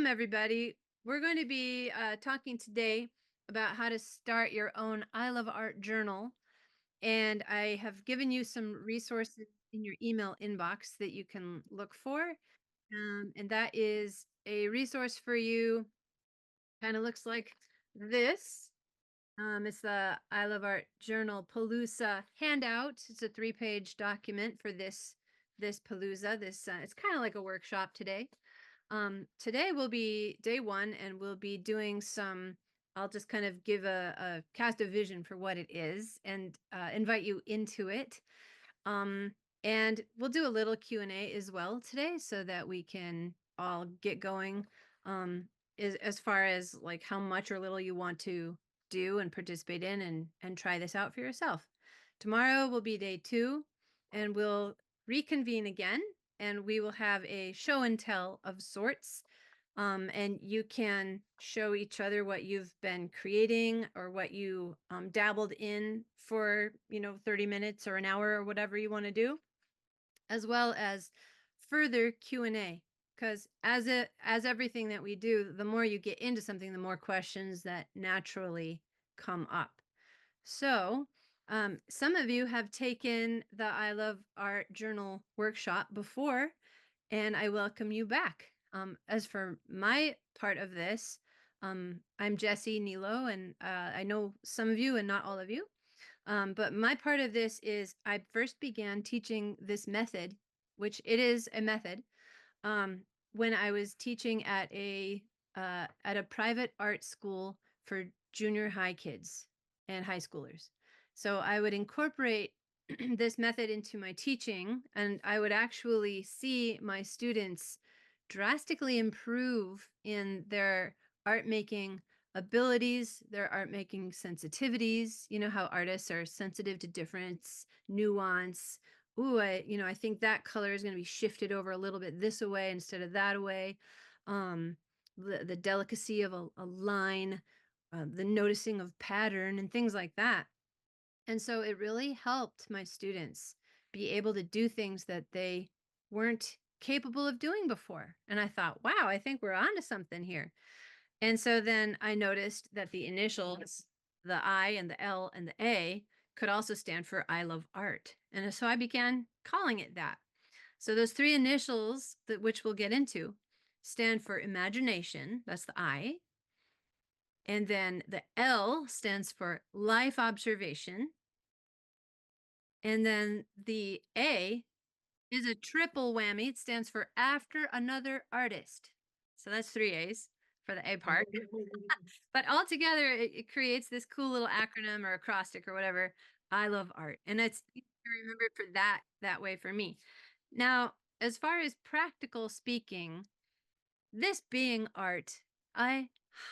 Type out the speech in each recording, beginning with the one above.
Welcome, everybody. We're going to be talking today about how to start your own I Love Art journal. And I have given you some resources in your email inbox that you can look for. And that is a resource for you. Kind of looks like this. It's the I Love Art Journal Palooza handout. It's a 3-page document for this Palooza. It's kind of like a workshop today. Today will be day one, and we'll be doing I'll just kind of give a cast of vision for what it is and invite you into it. Um, and we'll do a little Q&A as well today so that we can all get going as far as like how much or little you want to do and participate in and try this out for yourself. Tomorrow will be day 2, and we'll reconvene again, and we will have a show and tell of sorts. And you can show each other what you've been creating or what you dabbled in for 30 minutes or an hour or whatever you want to do, as well as further Q&A, because as everything that we do, the more you get into something, the more questions that naturally come up. So some of you have taken the I Love Art Journal workshop before, and I welcome you back. As for my part of this, I'm Jessie Nilo, and I know some of you and not all of you. But my part of this is I first began teaching this method, which it is a method, um, when I was teaching at a private art school for junior high kids and high schoolers. So I would incorporate this method into my teaching, and I would actually see my students drastically improve in their art making abilities, their art making sensitivities. You know how artists are sensitive to difference, nuance. Ooh, I think that color is going to be shifted over a little bit this way instead of that way. The delicacy of a line, the noticing of pattern and things like that. And so it really helped my students be able to do things that they weren't capable of doing before. And I thought, wow, I think we're onto something here. And so then I noticed that the initials, the I and the L and the A, could also stand for I love art. And so I began calling it that. So those 3 initials, which we'll get into, stand for imagination. That's the I. And then the L stands for life observation. And then the A is a triple whammy. It stands for after another artist. So that's 3 A's for the A part. But altogether, it creates this cool little acronym or acrostic or whatever. I love art. And it's easy to remember for that way for me. Now, as far as practical speaking, this being art, I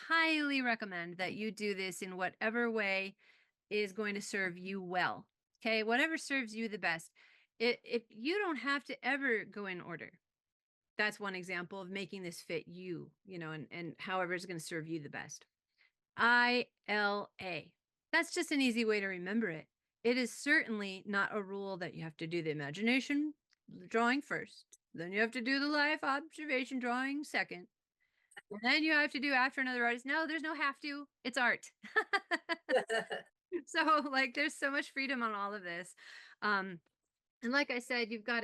highly recommend that you do this in whatever way is going to serve you well. Okay, whatever serves you the best. If you don't have to ever go in order. That's one example of making this fit you, and however it's going to serve you the best. ILA. That's just an easy way to remember it. It is certainly not a rule that you have to do the imagination drawing first, then you have to do the life observation drawing second, and then you have to do after another artist. No, there's no have to. It's art. So like there's so much freedom on all of this. And like I said, you've got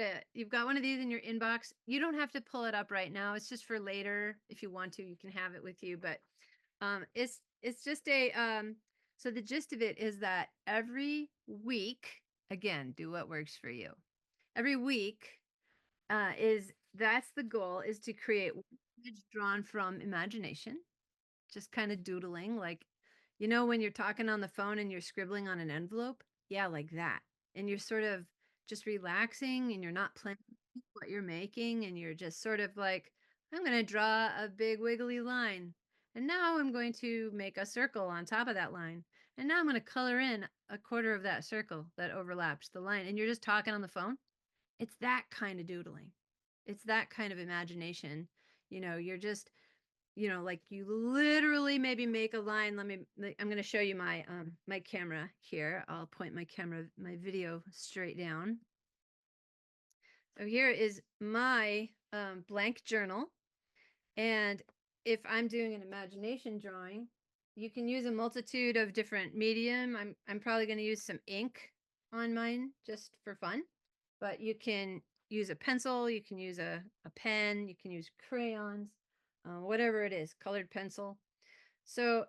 one of these in your inbox. You don't have to pull it up right now. It's just for later. If you want to, you can have it with you. But it's just so the gist of it is that every week, again, do what works for you. Every week that's the goal, is to create one image drawn from imagination, just kind of doodling, like, when you're talking on the phone and you're scribbling on an envelope, yeah, like that. And you're sort of just relaxing, and you're not planning what you're making, and you're just sort of like, I'm going to draw a big wiggly line. And now I'm going to make a circle on top of that line. And now I'm going to color in a quarter of that circle that overlaps the line. And you're just talking on the phone. It's that kind of doodling. It's that kind of imagination. You're just, like you literally maybe make a line. I'm going to show you my camera here. I'll point my video straight down. So here is my blank journal, and if I'm doing an imagination drawing, you can use a multitude of different medium. I'm probably going to use some ink on mine just for fun, but you can use a pencil, you can use a pen, you can use crayons, whatever it is, colored pencil. So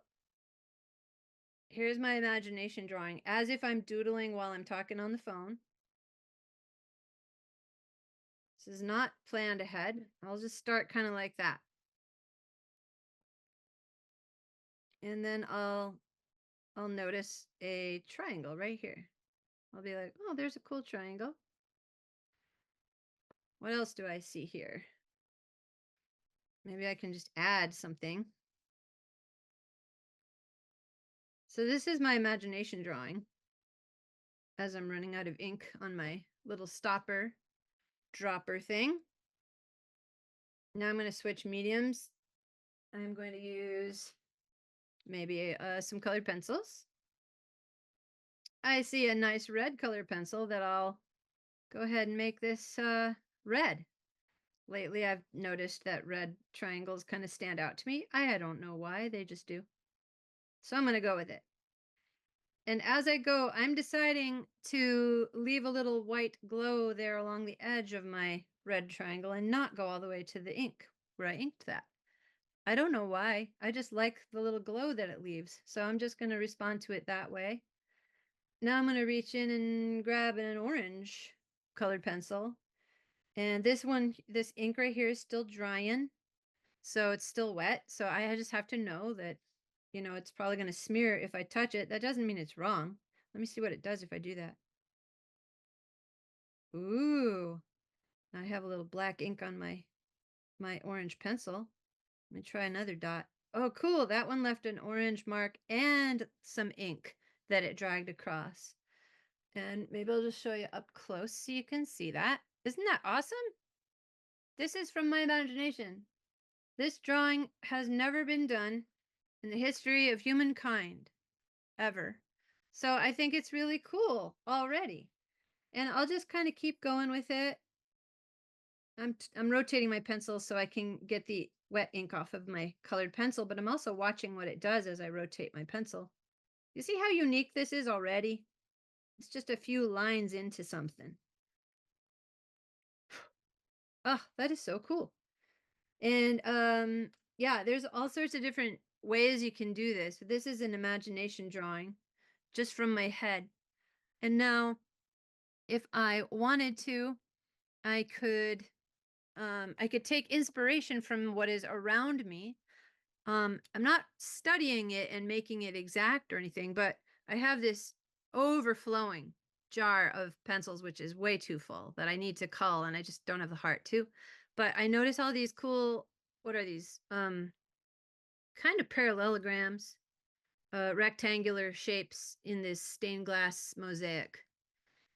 here's my imagination drawing as if I'm doodling while I'm talking on the phone. This is not planned ahead. I'll just start kind of like that. And then I'll notice a triangle right here. I'll be like, oh, there's a cool triangle. What else do I see here? Maybe I can just add something. So this is my imagination drawing as I'm running out of ink on my little stopper dropper thing. Now I'm going to switch mediums. I'm going to use maybe some colored pencils. I see a nice red color pencil that I'll go ahead and make this red. Lately, I've noticed that red triangles kind of stand out to me. I don't know why, they just do. So I'm going to go with it. And as I go, I'm deciding to leave a little white glow there along the edge of my red triangle and not go all the way to the ink where I inked that. I don't know why. I just like the little glow that it leaves. So I'm just going to respond to it that way. Now I'm going to reach in and grab an orange colored pencil. And this one, this ink right here is still drying. So it's still wet. So I just have to know that, it's probably going to smear if I touch it. That doesn't mean it's wrong. Let me see what it does if I do that. Ooh, I have a little black ink on my orange pencil. Let me try another dot. Oh, cool. That one left an orange mark and some ink that it dragged across. And maybe I'll just show you up close so you can see that. Isn't that awesome? This is from my imagination. This drawing has never been done in the history of humankind, ever. So I think it's really cool already. And I'll just kind of keep going with it. I'm rotating my pencil so I can get the wet ink off of my colored pencil, but I'm also watching what it does as I rotate my pencil. You see how unique this is already? It's just a few lines into something. Oh, that is so cool. And yeah, there's all sorts of different ways you can do this. This is an imagination drawing just from my head. And now if I wanted to, I could take inspiration from what is around me. I'm not studying it and making it exact or anything, but I have this overflowing jar of pencils, which is way too full that I need to cull, and I just don't have the heart to. But I notice all these cool, what are these? Kind of parallelograms, rectangular shapes in this stained glass mosaic.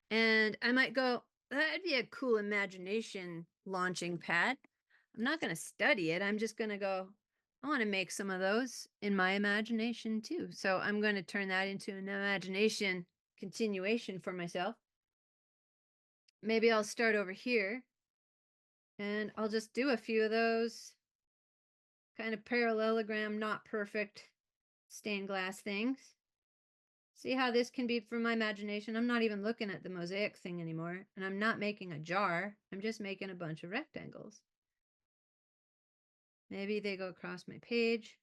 And I might go, that'd be a cool imagination launching pad. I'm not going to study it. I'm just going to go, I want to make some of those in my imagination too. So I'm going to turn that into an imagination continuation for myself. Maybe I'll start over here and I'll just do a few of those kind of parallelogram, not perfect stained glass things. See how this can be from my imagination? I'm not even looking at the mosaic thing anymore, and I'm not making a jar. I'm just making a bunch of rectangles. Maybe they go across my page.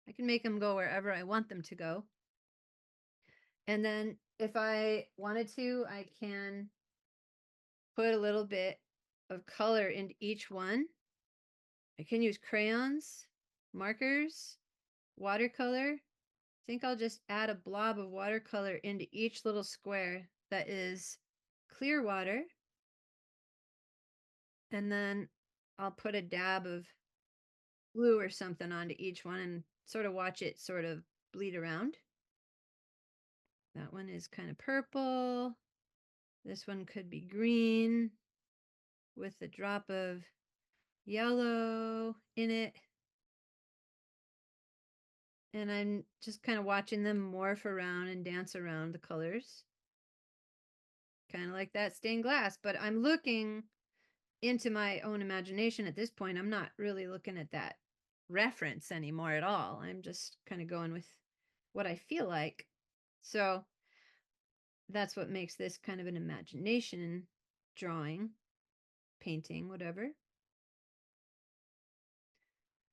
I can make them go wherever I want them to go. And then if I wanted to, I can put a little bit of color into each one. I can use crayons, markers, watercolor. I think I'll just add a blob of watercolor into each little square that is clear water. And then I'll put a dab of glue or something onto each one and sort of watch it sort of bleed around. That one is kind of purple. This one could be green with a drop of yellow in it. And I'm just kind of watching them morph around and dance around the colors. Kind of like that stained glass, but I'm looking into my own imagination at this point. I'm not really looking at that reference anymore at all. I'm just kind of going with what I feel like. So that's what makes this kind of an imagination drawing, painting, whatever.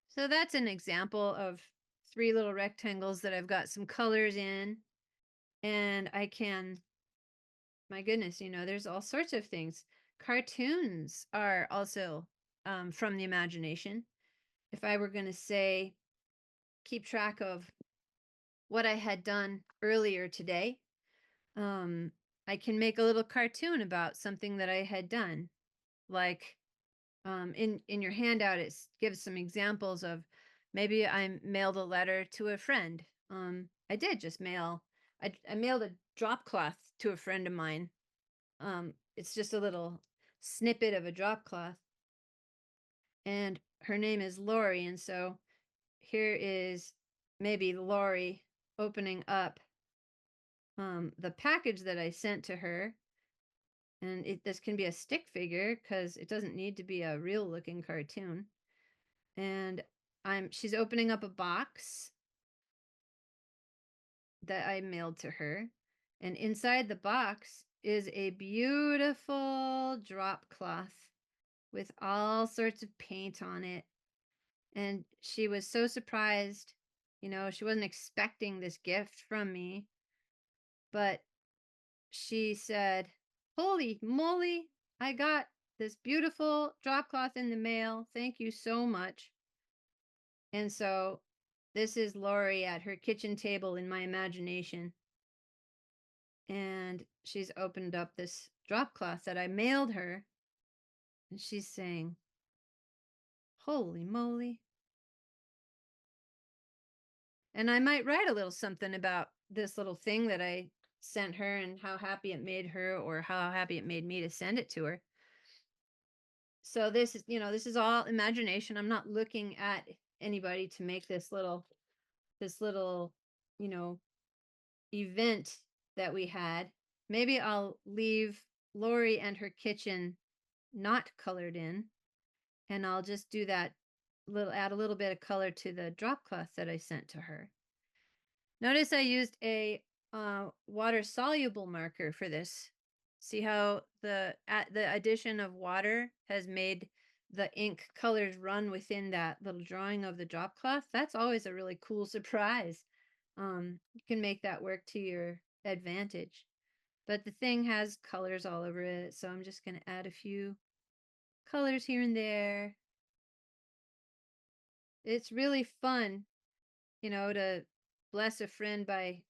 So that's an example of three little rectangles that I've got some colors in. And I can, my goodness, there's all sorts of things. Cartoons are also from the imagination. If I were going to say, keep track of what I had done earlier today, um, I can make a little cartoon about something that I had done. Like in your handout, it gives some examples of maybe I mailed a letter to a friend. I did just mail. I mailed a drop cloth to a friend of mine. It's just a little snippet of a drop cloth, and her name is Lori. And so here is maybe Lori opening up the package that I sent to her. And this can be a stick figure because it doesn't need to be a real looking cartoon. And she's opening up a box that I mailed to her. And inside the box is a beautiful drop cloth with all sorts of paint on it. And she was so surprised. She wasn't expecting this gift from me, but she said, "Holy moly, I got this beautiful drop cloth in the mail. Thank you so much." And so this is Lori at her kitchen table in my imagination. And she's opened up this drop cloth that I mailed her. And she's saying, "Holy moly." And I might write a little something about this little thing that I sent her and how happy it made her or how happy it made me to send it to her. So this is all imagination. I'm not looking at anybody to make this little, you know, event that we had. Maybe I'll leave Lori and her kitchen not colored in, and I'll just do that add a little bit of color to the drop cloth that I sent to her. Notice I used a water soluble marker for this. See how the addition of water has made the ink colors run within that little drawing of the drop cloth? That's always a really cool surprise. You can make that work to your advantage. But the thing has colors all over it, so I'm just going to add a few colors here and there. It's really fun, to bless a friend by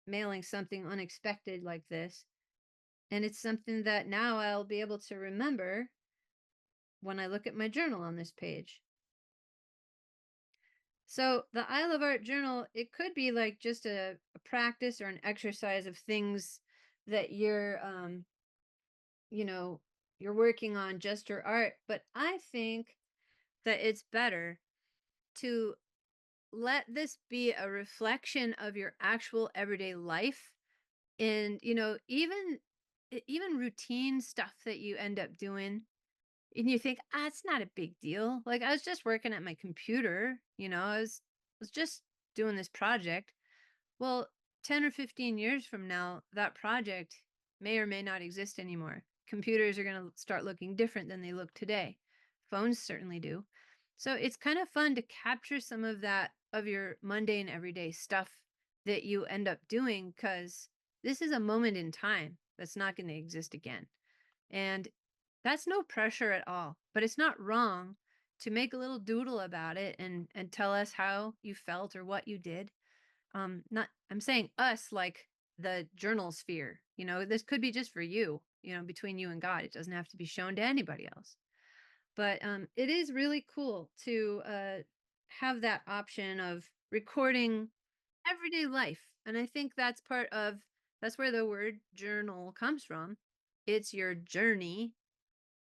mailing something unexpected like this. And it's something that now I'll be able to remember when I look at my journal on this page. So the I Love Art journal, it could be like just a practice or an exercise of things that you know, you're working on just your art. But I think that it's better to let this be a reflection of your actual everyday life. And even routine stuff that you end up doing, and you think, it's not a big deal. Like, I was just working at my computer, I was just doing this project. Well, 10 or 15 years from now, that project may or may not exist anymore. Computers are going to start looking different than they look today. Phones certainly do. So it's kind of fun to capture some of that, of your mundane everyday stuff that you end up doing, because this is a moment in time that's not going to exist again. And that's no pressure at all, but it's not wrong to make a little doodle about it and tell us how you felt or what you did. Not I'm saying us like the journal sphere. This could be just for you, between you and God. It doesn't have to be shown to anybody else. But it is really cool to have that option of recording everyday life. And I think that's where the word journal comes from. It's your journey.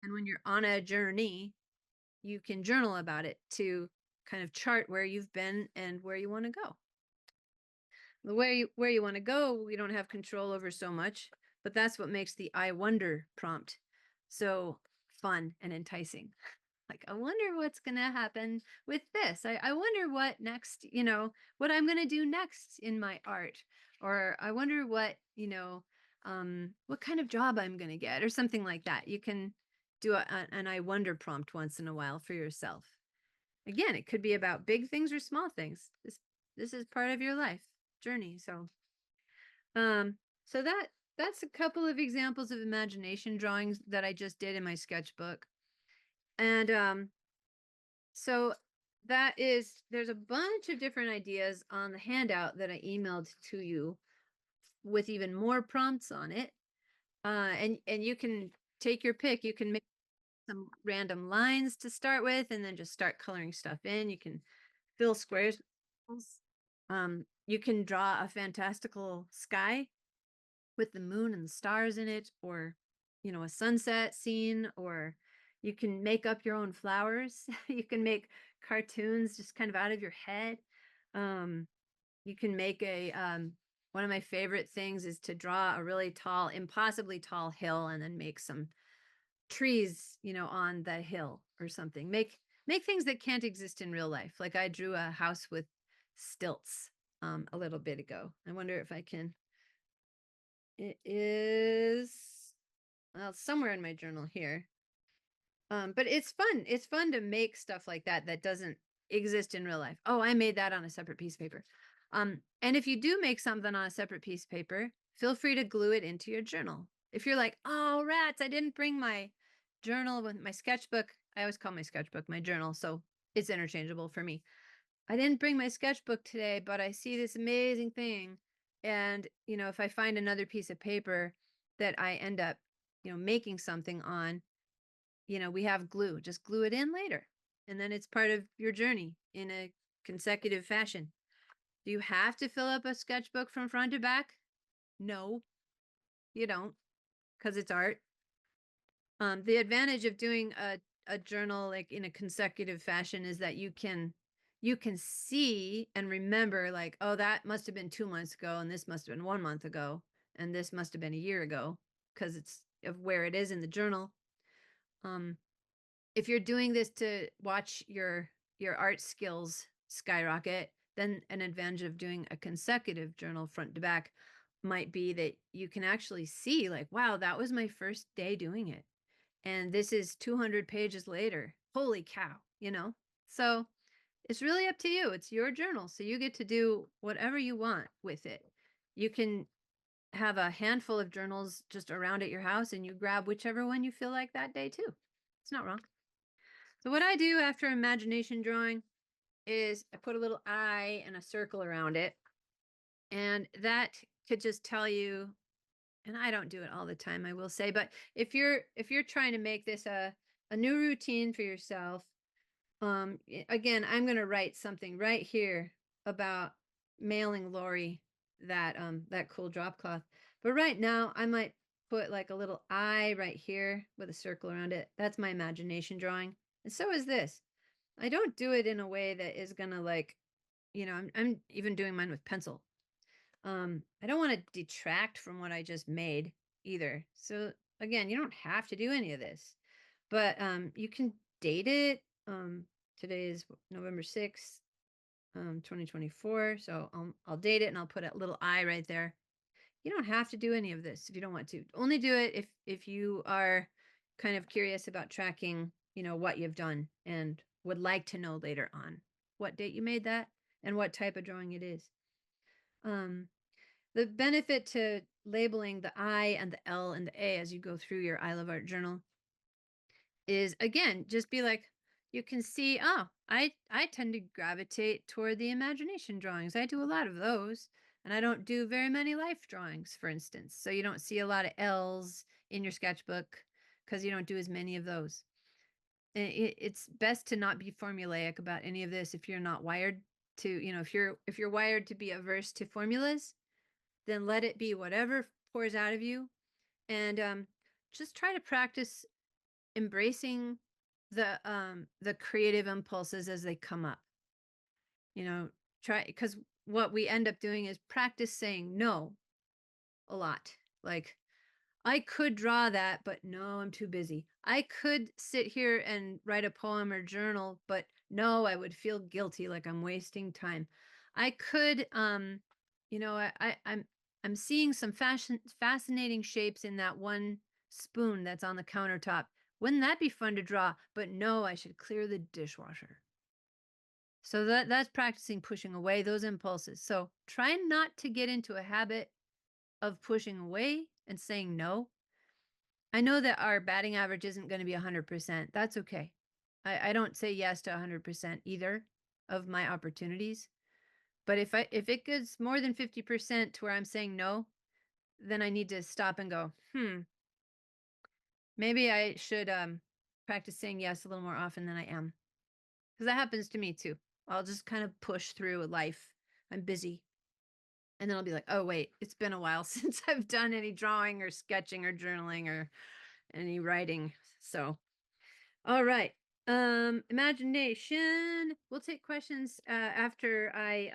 And when you're on a journey, you can journal about it to kind of chart where you've been and where you want to go. The where you want to go, we don't have control over so much, but that's what makes the I wonder prompt so fun and enticing. Like, I wonder what's going to happen with this. I wonder what next, what I'm going to do next in my art. Or I wonder what kind of job I'm going to get or something like that. You can do an I wonder prompt once in a while for yourself. Again, it could be about big things or small things. This is part of your life journey. Um, so that's a couple of examples of imagination drawings that I just did in my sketchbook. And so there's a bunch of different ideas on the handout that I emailed to you with even more prompts on it. And you can take your pick. You can make some random lines to start with and then just start coloring stuff in. You can fill squares. You can draw a fantastical sky with the moon and the stars in it, or a sunset scene, or you can make up your own flowers. You can make cartoons just kind of out of your head. You can make a one of my favorite things is to draw a really tall, impossibly tall hill and then make some trees, on the hill or something. Make things that can't exist in real life. Like I drew a house with stilts a little bit ago. I wonder if I can. It is, well, somewhere in my journal here. But it's fun. It's fun to make stuff like that that doesn't exist in real life. Oh, I made that on a separate piece of paper. And if you do make something on a separate piece of paper, feel free to glue it into your journal. If you're like, oh, rats, I didn't bring my journal with my sketchbook. I always call my sketchbook my journal, so it's interchangeable for me. I didn't bring my sketchbook today, but I see this amazing thing. And, if I find another piece of paper that I end up, making something on, we have glue. Just glue it in later. And then it's part of your journey in a consecutive fashion. Do you have to fill up a sketchbook from front to back? No, you don't, because it's art. The advantage of doing a journal like in a consecutive fashion is that you can see and remember, like, oh, that must have been 2 months ago, and this must have been 1 month ago, and this must have been a year ago, because it's of where it is in the journal. If you're doing this to watch your art skills skyrocket, then an advantage of doing a consecutive journal front to back might be that you can actually see, like, wow, that was my first day doing it. And this is 200 pages later. Holy cow, So it's really up to you. It's your journal. So you get to do whatever you want with it. You can have a handful of journals just around at your house and you grab whichever one you feel like that day too. It's not wrong. So what I do after imagination drawing is I put a little eye and a circle around it. And that could just tell you, and I don't do it all the time, I will say, but if you're trying to make this a new routine for yourself, again, I'm going to write something right here about mailing Lori that cool drop cloth. But right now I might put like a little eye right here with a circle around it. That's my imagination drawing. And so is this. I don't do it in a way that is going to like, I'm even doing mine with pencil. I don't want to detract from what I just made either. So again, you don't have to do any of this, but you can date it. Today is November 6th, 2024. So I'll date it and I'll put a little I right there. You don't have to do any of this if you don't want to. Only do it if you are kind of curious about tracking, what you've done and would like to know later on what date you made that and what type of drawing it is. The benefit to labeling the I and the L and the A as you go through your I Love Art journal is, again, just be like, you can see, oh, I tend to gravitate toward the imagination drawings. I do a lot of those, and I don't do very many life drawings, for instance. So you don't see a lot of L's in your sketchbook because you don't do as many of those. It's best to not be formulaic about any of this if you're not wired to, if you're wired to be averse to formulas, then let it be whatever pours out of you. And just try to practice embracing the creative impulses as they come up. Try, because what we end up doing is practice saying no a lot. Like, I could draw that, but no, I'm too busy. I could sit here and write a poem or journal, but no, I would feel guilty like I'm wasting time. I could I'm seeing some fascinating shapes in that one spoon that's on the countertop. Wouldn't that be fun to draw? But no, I should clear the dishwasher. So that's practicing pushing away those impulses. So try not to get into a habit of pushing away and saying no. I know that our batting average isn't going to be 100%. That's okay. I don't say yes to 100% either of my opportunities. But if it gets more than 50% to where I'm saying no, then I need to stop and go, maybe I should practice saying yes a little more often than I am. Because that happens to me too. I'll just kind of push through life. I'm busy. And then I'll be like, oh, wait, it's been a while since I've done any drawing or sketching or journaling or any writing. So, all right. Imagination. We'll take questions after I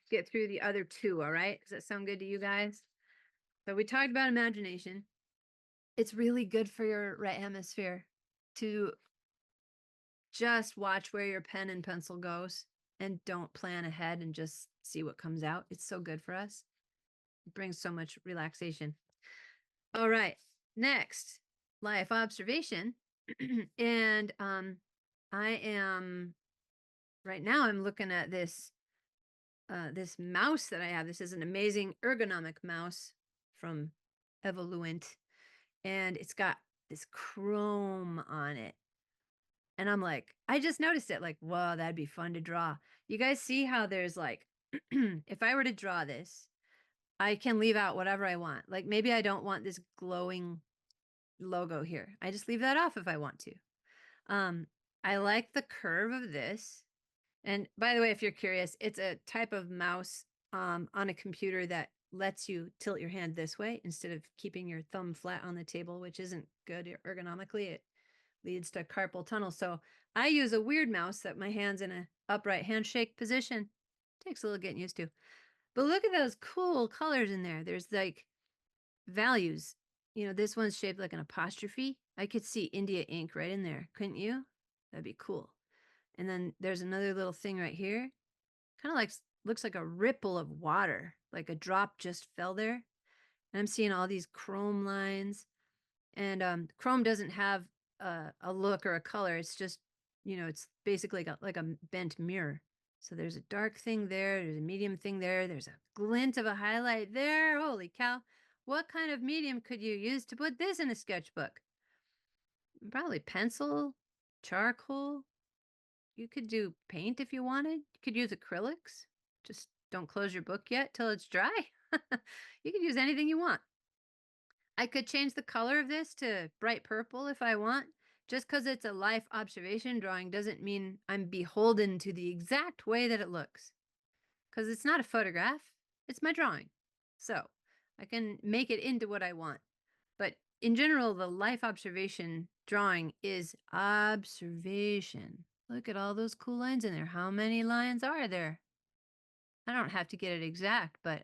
get through the other two. All right. Does that sound good to you guys? So we talked about imagination. It's really good for your right hemisphere to just watch where your pen and pencil goes and don't plan ahead and just see what comes out. It's so good for us. It brings so much relaxation. All right. Next, life observation. And I am right now I'm looking at this mouse that I have. This is an amazing ergonomic mouse from Evoluent, and it's got this chrome on it. And I'm like, I just noticed it, like, whoa, that'd be fun to draw. You guys see how there's like, if I were to draw this, I can leave out whatever I want. Like maybe I don't want this glowing logo here. I just leave that off if I want to. I like the curve of this. And by the way, if you're curious, it's a type of mouse on a computer that lets you tilt your hand this way instead of keeping your thumb flat on the table, which isn't good ergonomically. It leads to carpal tunnel. So I use a weird mouse that my hand's in a upright handshake position. Takes a little getting used to. But look at those cool colors in there. There's like values. This one's shaped like an apostrophe. I could see India ink right in there, couldn't you? That'd be cool. And then there's another little thing right here. Kind of like looks like a ripple of water, like a drop just fell there. And I'm seeing all these chrome lines. And chrome doesn't have a look or a color. It's just, it's basically like a bent mirror. So there's a dark thing there. There's a medium thing there. There's a glint of a highlight there. Holy cow. What kind of medium could you use to put this in a sketchbook? Probably pencil, charcoal. You could do paint if you wanted. You could use acrylics. Just don't close your book yet till it's dry. You could use anything you want. I could change the color of this to bright purple if I want. Just because it's a life observation drawing doesn't mean I'm beholden to the exact way that it looks. Because it's not a photograph, it's my drawing. So I can make it into what I want. But in general, the life observation drawing is observation. Look at all those cool lines in there. How many lines are there? I don't have to get it exact, but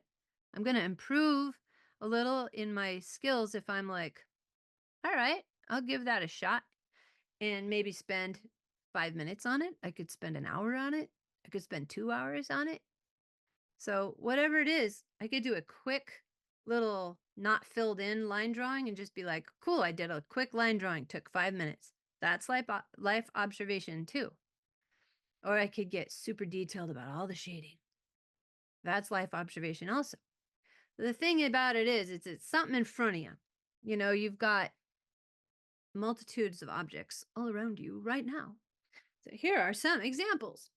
I'm going to improve a little in my skills if I'm like, all right, I'll give that a shot and maybe spend 5 minutes on it. I could spend an hour on it. I could spend 2 hours on it. So whatever it is, I could do a quick little not filled in line drawing and just be like, cool, I did a quick line drawing, took 5 minutes. That's life observation too. Or I could get super detailed about all the shading. That's life observation also. The thing about it is, it's something in front of you. You've got multitudes of objects all around you right now. So here are some examples.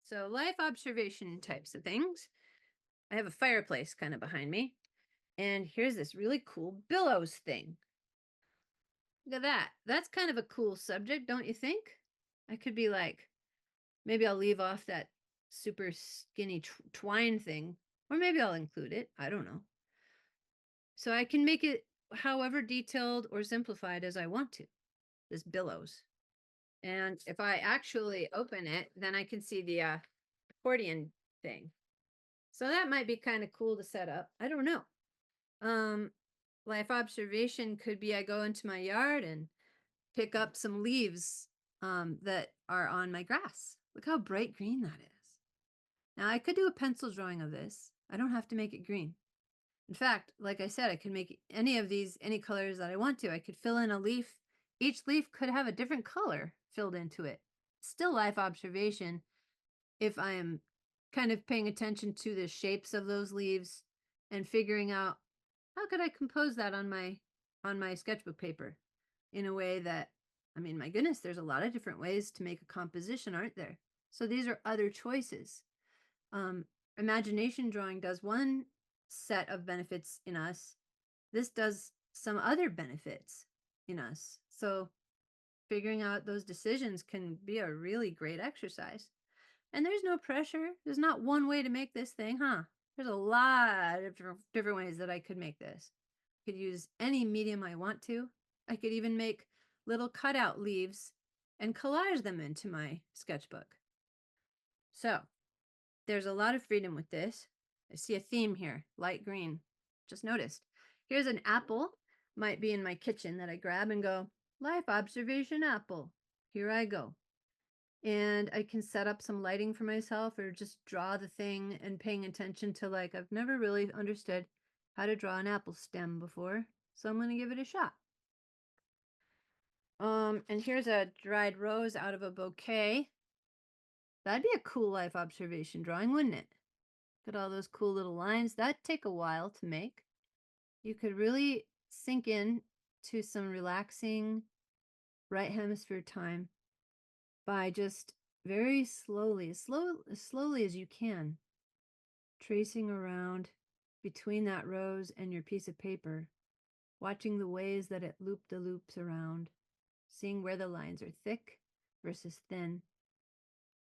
So life observation types of things. I have a fireplace kind of behind me. And here's this really cool billows thing. Look at that. That's kind of a cool subject, don't you think? I could be like, maybe I'll leave off that super skinny twine thing, or maybe I'll include it. I don't know. So I can make it however detailed or simplified as I want to, this billows. And if I actually open it, then I can see the accordion thing. So that might be kind of cool to set up. I don't know. Um, life observation could be I go into my yard and pick up some leaves that are on my grass. Look how bright green that is. Now I could do a pencil drawing of this. I don't have to make it green. In fact, like I said, I can make any of these any colors that I want to. I could fill in a leaf. Each leaf could have a different color filled into it. Still life observation if I am kind of paying attention to the shapes of those leaves and figuring out how could I compose that on my sketchbook paper in a way that, I mean, my goodness, there's a lot of different ways to make a composition, aren't there? So these are other choices. Um, imagination drawing does one set of benefits in us. This does some other benefits in us. So figuring out those decisions can be a really great exercise. And there's no pressure. There's not one way to make this thing, huh? There's a lot of different ways that I could make this. I could use any medium I want to. I could even make little cutout leaves and collage them into my sketchbook. So there's a lot of freedom with this. I see a theme here, light green. Just noticed. Here's an apple, might be in my kitchen that I grab and go, life observation apple. Here I go. And I can set up some lighting for myself or just draw the thing and paying attention to like, I've never really understood how to draw an apple stem before. So I'm going to give it a shot. And here's a dried rose out of a bouquet. That'd be a cool life observation drawing, wouldn't it? Look at all those cool little lines. That'd take a while to make. You could really sink in to some relaxing right hemisphere time by just very slowly, as slowly as you can, tracing around between that rose and your piece of paper, watching the ways that it loop-de-loops around, seeing where the lines are thick versus thin,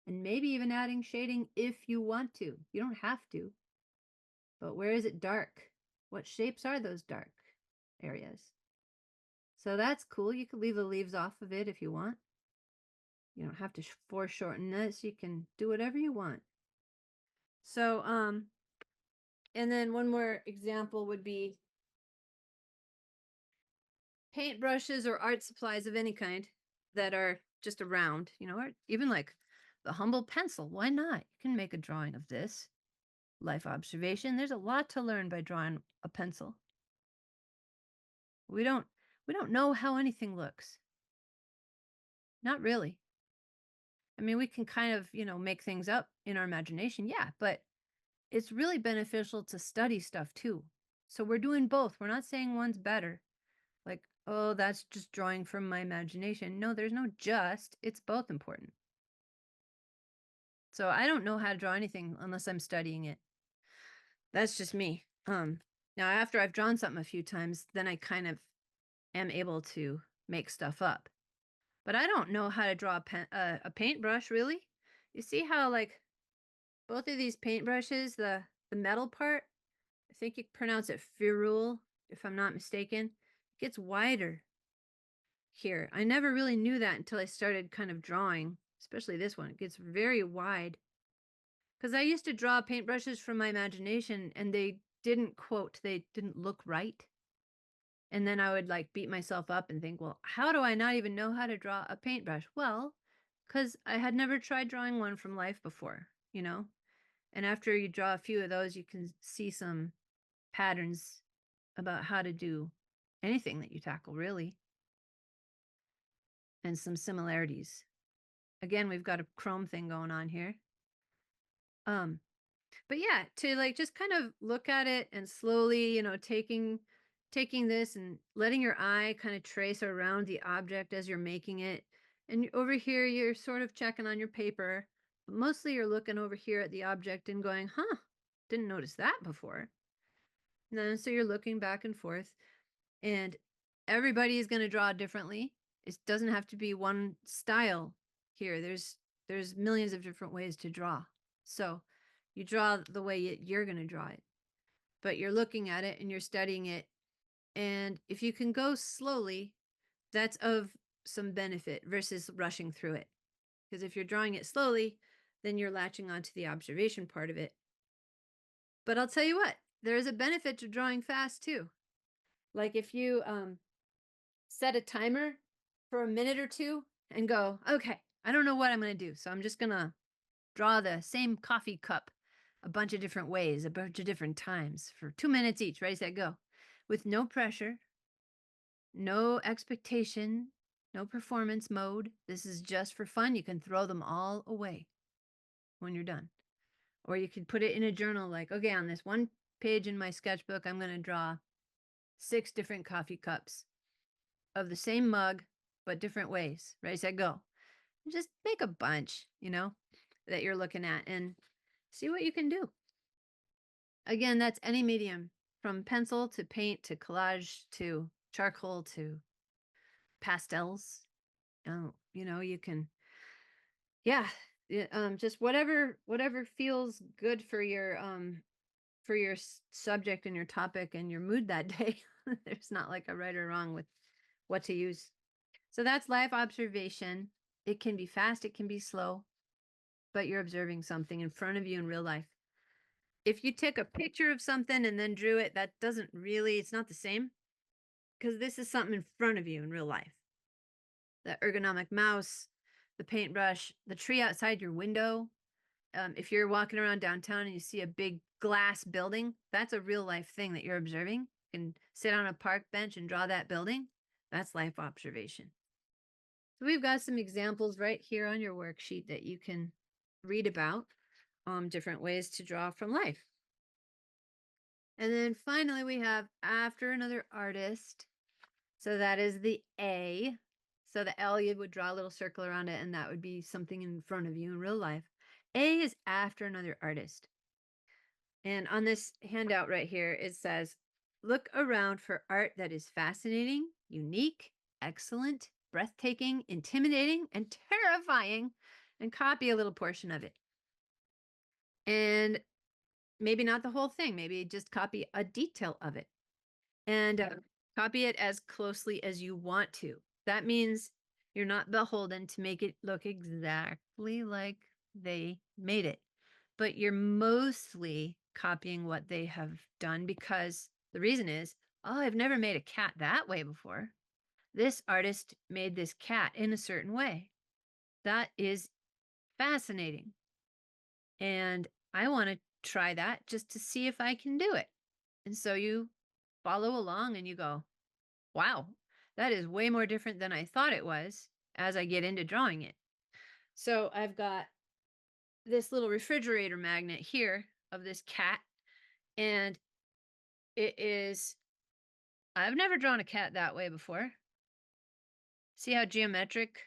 and maybe even adding shading if you want to. You don't have to. But where is it dark? What shapes are those dark areas? So that's cool. You could leave the leaves off of it if you want. You don't have to foreshorten this. You can do whatever you want. So, and then one more example would be paintbrushes or art supplies of any kind that are just around, or even like the humble pencil. Why not? You can make a drawing of this. Life observation. There's a lot to learn by drawing a pencil. We don't know how anything looks. Not really. I mean, we can kind of, make things up in our imagination. Yeah, but it's really beneficial to study stuff too. So we're doing both. We're not saying one's better. Like, oh, that's just drawing from my imagination. No, there's no just. It's both important. So I don't know how to draw anything unless I'm studying it. That's just me. Now after I've drawn something a few times, then I kind of am able to make stuff up. But I don't know how to draw a paintbrush, really. You see how, like, both of these paintbrushes, the metal part, I think you pronounce it ferrule, if I'm not mistaken, it gets wider here. I never really knew that until I started kind of drawing, especially this one. It gets very wide. Because I used to draw paintbrushes from my imagination, and they they didn't look right. And then I would like beat myself up and think, well, how do I not even know how to draw a paintbrush? Well, because I had never tried drawing one from life before, And after you draw a few of those, you can see some patterns about how to do anything that you tackle, really, and some similarities. Again, we've got a chrome thing going on here. But yeah, to like just kind of look at it and slowly, taking this and letting your eye kind of trace around the object as you're making it. And over here, you're sort of checking on your paper, but mostly you're looking over here at the object and going, huh, didn't notice that before. And then so you're looking back and forth, and everybody is going to draw differently. It doesn't have to be one style here. There's millions of different ways to draw. So you draw the way you're going to draw it, but you're looking at it and you're studying it. And if you can go slowly, that's of some benefit versus rushing through it. Because if you're drawing it slowly, then you're latching onto the observation part of it. But I'll tell you what, there's a benefit to drawing fast too. Like if you set a timer for a minute or two and go, okay, I don't know what I'm going to do. So I'm just going to draw the same coffee cup a bunch of different ways, a bunch of different times for 2 minutes each. Ready, set, go. With no pressure, no expectation, no performance mode. This is just for fun. You can throw them all away when you're done. Or you could put it in a journal like, okay, on this one page in my sketchbook, I'm going to draw 6 different coffee cups of the same mug, but different ways. Ready, set, go. And just make a bunch, that you're looking at and see what you can do. Again, that's any medium from pencil to paint to collage to charcoal to pastels. You can, yeah, just whatever feels good for your subject and your topic and your mood that day. There's not like a right or wrong with what to use. So that's live observation. It can be fast, it can be slow, but you're observing something in front of you in real life. If you took a picture of something and then drew it, that doesn't really, it's not the same because this is something in front of you in real life. The ergonomic mouse, the paintbrush, the tree outside your window. If you're walking around downtown and you see a big glass building, that's a real life thing that you're observing. You can sit on a park bench and draw that building. That's life observation. So we've got some examples right here on your worksheet that you can read about, different ways to draw from life. And then finally we have after another artist. So that is the A. So the L, you would draw a little circle around it, and that would be something in front of you in real life. A is after another artist. And on this handout right here, it says, look around for art that is fascinating, unique, excellent, breathtaking, intimidating, and terrifying, and copy a little portion of it. And maybe not the whole thing, maybe just copy a detail of it. And copy it as closely as you want to. That means you're not beholden to make it look exactly like they made it, but you're mostly copying what they have done because the reason is, oh, I've never made a cat that way before. This artist made this cat in a certain way. That is fascinating. And I want to try that just to see if I can do it. And so you follow along and you go, wow, that is way more different than I thought it was as I get into drawing it. So I've got this little refrigerator magnet here of this cat, and I've never drawn a cat that way before. See how geometric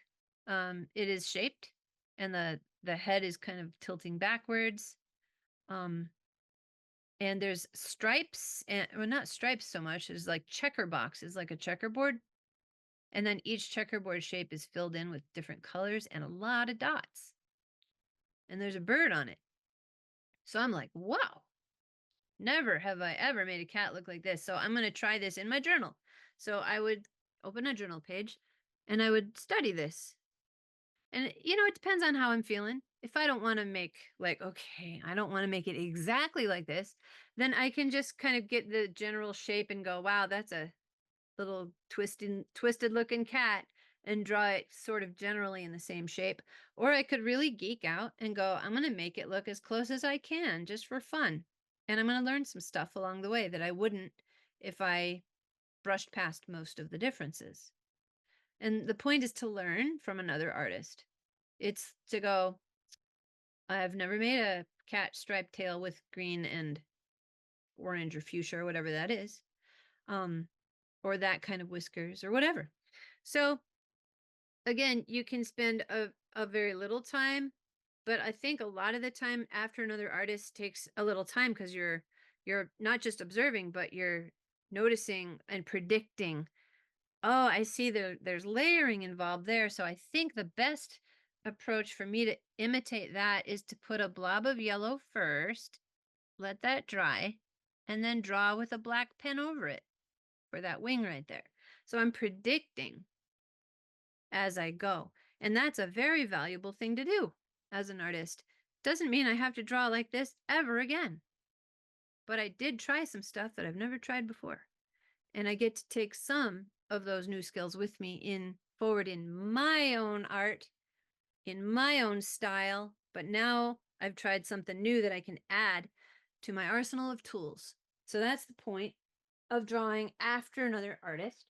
it is shaped, and the head is kind of tilting backwards. And there's stripes, and well, not stripes so much, there's like checker boxes, like a checkerboard. And then each checkerboard shape is filled in with different colors and a lot of dots. And there's a bird on it. So I'm like, wow, never have I ever made a cat look like this. So I'm going to try this in my journal. So I would open a journal page and I would study this. And, it depends on how I'm feeling. If I don't want to make okay, I don't want to make it exactly like this, then I can just kind of get the general shape and go, wow, that's a little twisted looking cat, and draw it sort of generally in the same shape. Or I could really geek out and go, I'm going to make it look as close as I can just for fun. And I'm going to learn some stuff along the way that I wouldn't if I brushed past most of the differences. And the point is to learn from another artist. It's to go, I've never made a cat striped tail with green and orange or fuchsia or whatever that is. Or that kind of whiskers or whatever. So again, you can spend a very little time, but I think a lot of the time after another artist takes a little time because you're not just observing, but you're noticing and predicting. Oh, I see there's layering involved there. So I think the best approach for me to imitate that is to put a blob of yellow first, let that dry, and then draw with a black pen over it for that wing right there. So I'm predicting as I go. And that's a very valuable thing to do as an artist. Doesn't mean I have to draw like this ever again. but I did try some stuff that I've never tried before. And I get to take some of those new skills with me in forward in my own art, in my own style. But now I've tried something new that I can add to my arsenal of tools. So that's the point of drawing after another artist.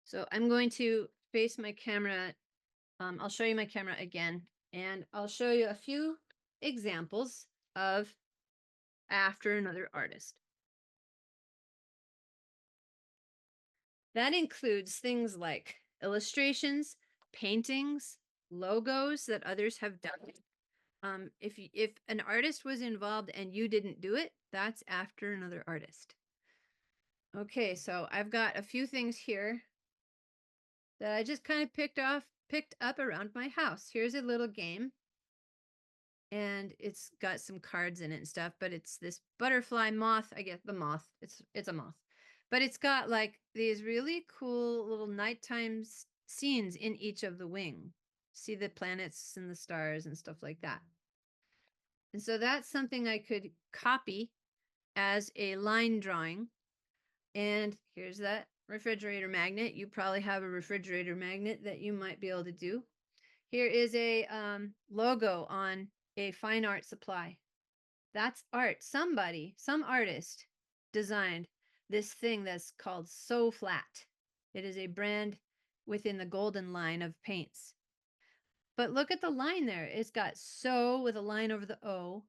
So I'm going to face my camera. I'll show you my camera again, and I'll show you a few examples of after another artist. That includes things like illustrations, paintings, logos that others have done. If an artist was involved and you didn't do it, that's after another artist. Okay, so I've got a few things here that I just kind of picked up around my house. Here's a little game, and it's got some cards in it and stuff, but it's this butterfly moth. I guess the moth. It's a moth. But it's got like these really cool little nighttime scenes in each of the wing. See the planets and the stars and stuff like that. And so that's something I could copy as a line drawing. And here's that refrigerator magnet. You probably have a refrigerator magnet that you might be able to do. Here is a logo on a fine art supply. That's art. Somebody, some artist designed this thing that's called So Flat. It is a brand within the Golden line of paints. But look at the line there. It's got so with a line over the O,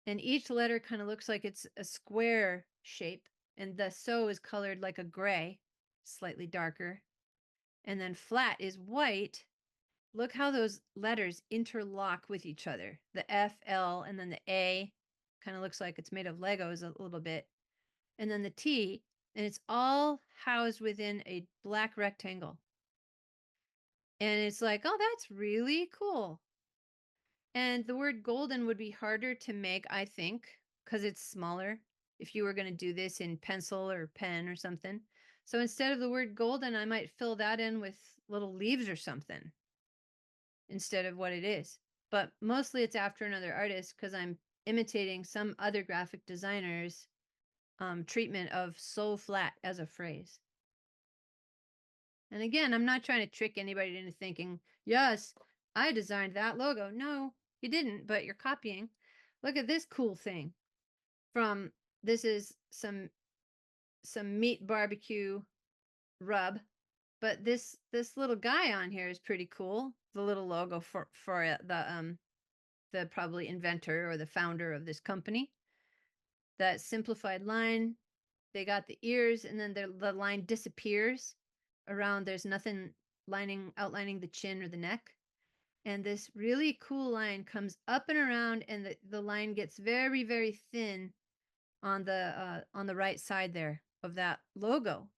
and each letter kind of looks like it's a square shape, and the so is colored like a gray, slightly darker. And then flat is white. Look how those letters interlock with each other. The F, L, and then the A kind of looks like it's made of Legos a little bit. And then the T, and it's all housed within a black rectangle. And it's like, oh, that's really cool. And the word golden would be harder to make, I think, because it's smaller if you were going to do this in pencil or pen or something. So instead of the word golden, I might fill that in with little leaves or something instead of what it is. But mostly it's after another artist because I'm imitating some other graphic designer's treatment of so flat as a phrase. And again, I'm not trying to trick anybody into thinking, yes, I designed that logo. No, you didn't, but you're copying. Look at this cool thing from, this is some meat barbecue rub, but this little guy on here is pretty cool. The little logo for the probably inventor or the founder of this company. That simplified line, they got the ears, and then the line disappears around. There's nothing outlining the chin or the neck. And this really cool line comes up and around, and the line gets very, very thin on the right side there of that logo.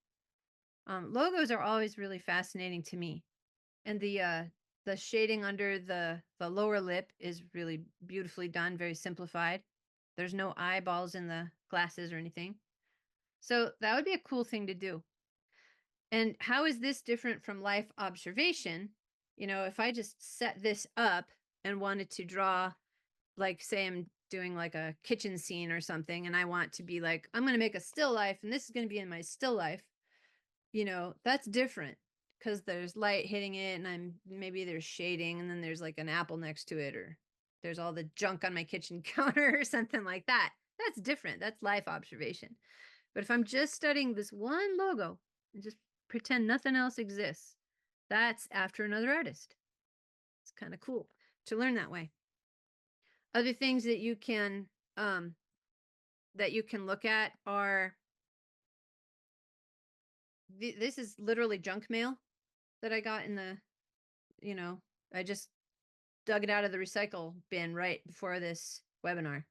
Logos are always really fascinating to me. And the shading under the lower lip is really beautifully done, very simplified. There's no eyeballs in the glasses or anything. So that would be a cool thing to do. And how is this different from life observation? You know, if I just set this up and wanted to draw, like, say I'm doing like a kitchen scene or something, and I want to be like, I'm going to make a still life, and this is going to be in my still life, you know, that's different because there's light hitting it, and maybe there's shading, and then there's like an apple next to it, or there's all the junk on my kitchen counter or something like that. That's different. That's life observation. But if I'm just studying this one logo and just pretend nothing else exists, that's after another artist. It's kind of cool to learn that way. Other things that you can look at are this is literally junk mail that I got in the, you know, I just dug it out of the recycle bin right before this webinar.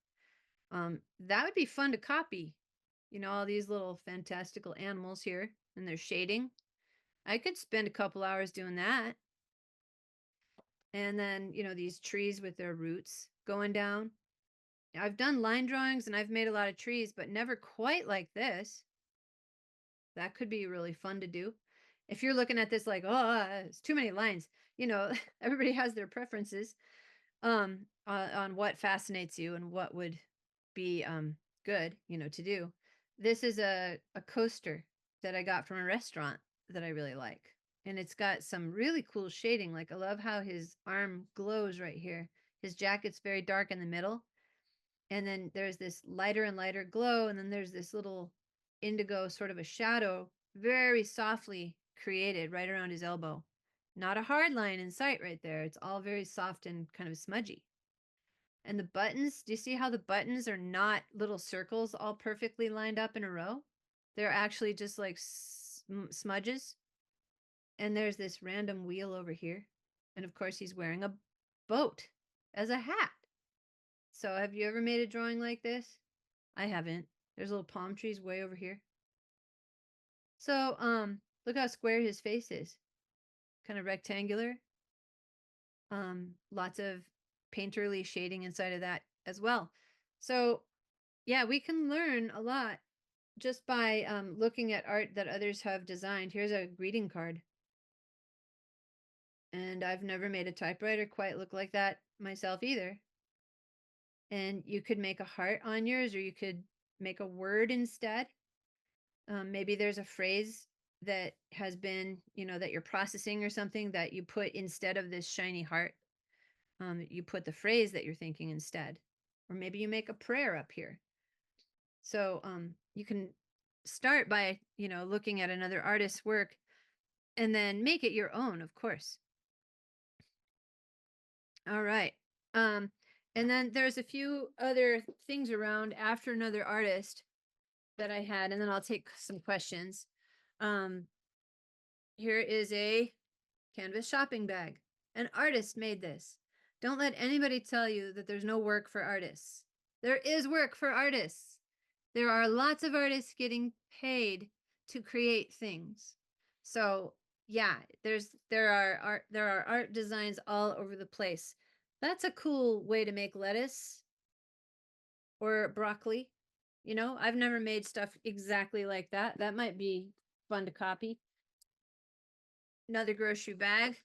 That would be fun to copy. You know, all these little fantastical animals here and their shading. I could spend a couple hours doing that. And then, you know, these trees with their roots going down. I've done line drawings and I've made a lot of trees, but never quite like this. That could be really fun to do. If you're looking at this like, oh, it's too many lines, you know, everybody has their preferences on what fascinates you and what would be good, to do. This is a coaster that I got from a restaurant that I really like. And it's got some really cool shading. Like I love how his arm glows right here. His jacket's very dark in the middle. And then there's this lighter and lighter glow. And then there's this little indigo sort of a shadow, very softly created right around his elbow. Not a hard line in sight right there. It's all very soft and kind of smudgy. And the buttons, do you see how the buttons are not little circles all perfectly lined up in a row? They're actually just like smudges. And there's this random wheel over here. And of course, he's wearing a boat as a hat. So have you ever made a drawing like this? I haven't. There's little palm trees way over here. So, look how square his face is. Kind of rectangular. Lots of painterly shading inside of that as well. So, yeah, we can learn a lot just by looking at art that others have designed. Here's a greeting card. And I've never made a typewriter quite look like that myself either. And you could make a heart on yours, or you could make a word instead. Maybe there's a phrase that has been, that you're processing or something that you put instead of this shiny heart. You put the phrase that you're thinking instead. Or maybe you make a prayer up here. So you can start by, looking at another artist's work and then make it your own, of course. All right. And then there's a few other things around after another artist that I had, and then I'll take some questions. Here is a canvas shopping bag. An artist made this. Don't let anybody tell you that there's no work for artists. There is work for artists. There are lots of artists getting paid to create things. So yeah, there are art designs all over the place. That's a cool way to make lettuce or broccoli. I've never made stuff exactly like that. That might be fun to copy. Another grocery bag.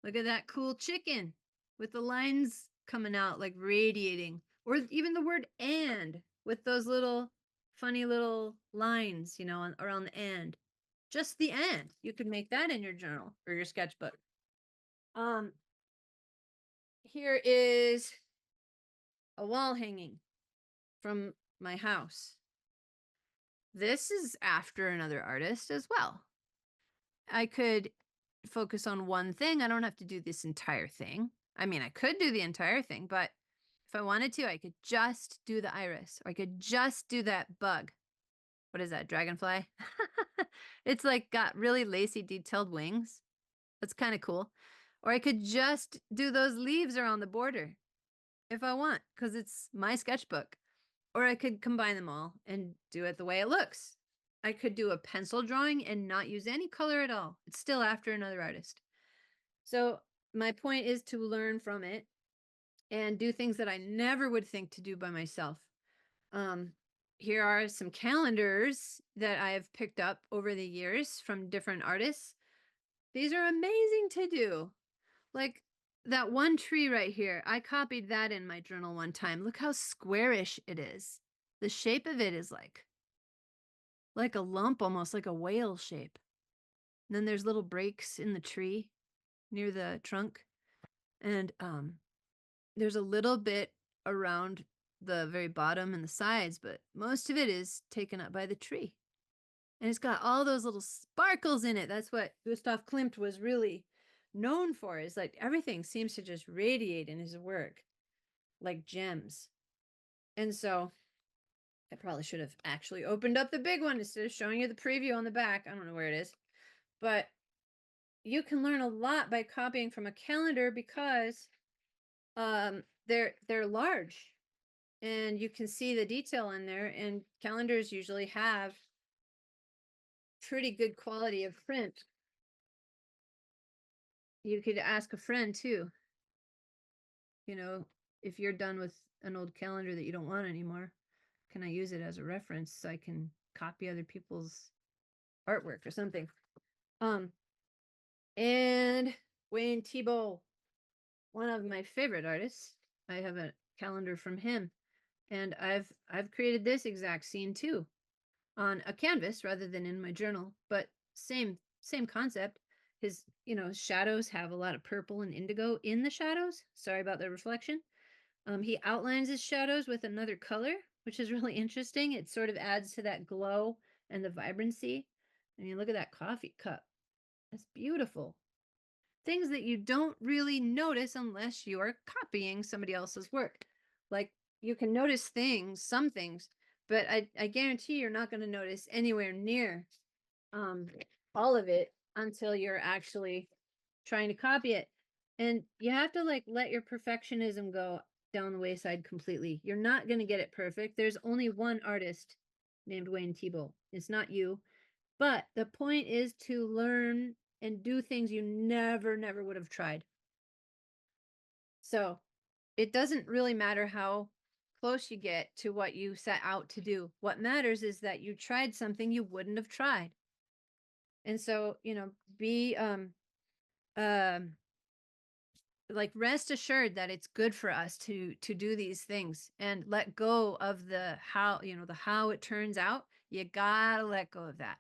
Look at that cool chicken with the lines coming out like radiating. Or even the word and with those little funny little lines, around the and. Just the and. You could make that in your journal or your sketchbook. Here is a wall hanging from my house. This is after another artist as well. I could focus on one thing. I don't have to do this entire thing. I mean, I could do the entire thing, but if I wanted to, I could just do the iris, or I could just do that bug. What is that, dragonfly? It's like got really lacy detailed wings. That's kind of cool. Or I could just do those leaves around the border if I want, because it's my sketchbook. Or I could combine them all and do it the way it looks. I could do a pencil drawing and not use any color at all. It's still after another artist. So my point is to learn from it and do things that I never would think to do by myself. Here are some calendars that I have picked up over the years from different artists. These are amazing to do. Like that one tree right here, I copied that in my journal one time. Look how squarish it is. The shape of it is like a lump, almost like a whale shape. And then there's little breaks in the tree near the trunk. And there's a little bit around the very bottom and the sides, but most of it is taken up by the tree. And it's got all those little sparkles in it. That's what Gustav Klimt was really known for, is like everything seems to just radiate in his work like gems. And so I probably should have actually opened up the big one instead of showing you the preview on the back. I don't know where it is, but you can learn a lot by copying from a calendar because they're large and you can see the detail in there, and calendars usually have pretty good quality of print. You could ask a friend too, if you're done with an old calendar that you don't want anymore, can I use it as a reference so I can copy other people's artwork or something? And Wayne Thiebaud, one of my favorite artists. I have a calendar from him. And I've created this exact scene too on a canvas rather than in my journal, but same concept. His, shadows have a lot of purple and indigo in the shadows. Sorry about the reflection. He outlines his shadows with another color, which is really interesting. It sort of adds to that glow and the vibrancy. I mean, look at that coffee cup. That's beautiful. Things that you don't really notice unless you are copying somebody else's work. Like, you can notice things, some things, but I guarantee you're not going to notice anywhere near um, all of it until you're actually trying to copy it. And you have to like let your perfectionism go down the wayside completely. You're not going to get it perfect. There's only one artist named Wayne Thiebaud. It's not you. But the point is to learn and do things you never would have tried. So it doesn't really matter how close you get to what you set out to do. What matters is that you tried something you wouldn't have tried. And so, be um like rest assured that it's good for us to do these things and let go of the how, the how it turns out. You gotta let go of that.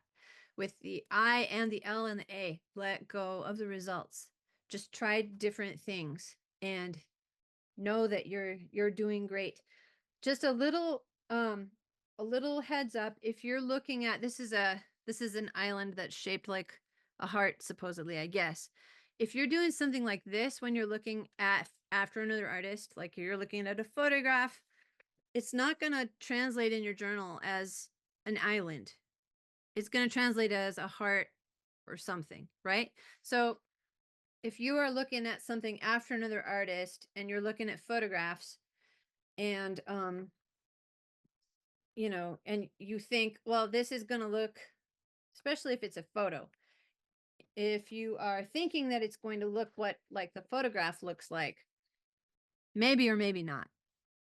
With the I and the L and the A, let go of the results. Just try different things and know that you're doing great. Just a little heads up, if you're looking at, this is an island that's shaped like a heart, supposedly, I guess. If you're doing something like this when you're looking at after another artist, like you're looking at a photograph, it's not going to translate in your journal as an island. It's going to translate as a heart or something, right? So if you are looking at something after another artist and you're looking at photographs and and you think, well, this is going to look, especially if it's a photo, if you are thinking that it's going to look what like the photograph looks like, maybe or maybe not.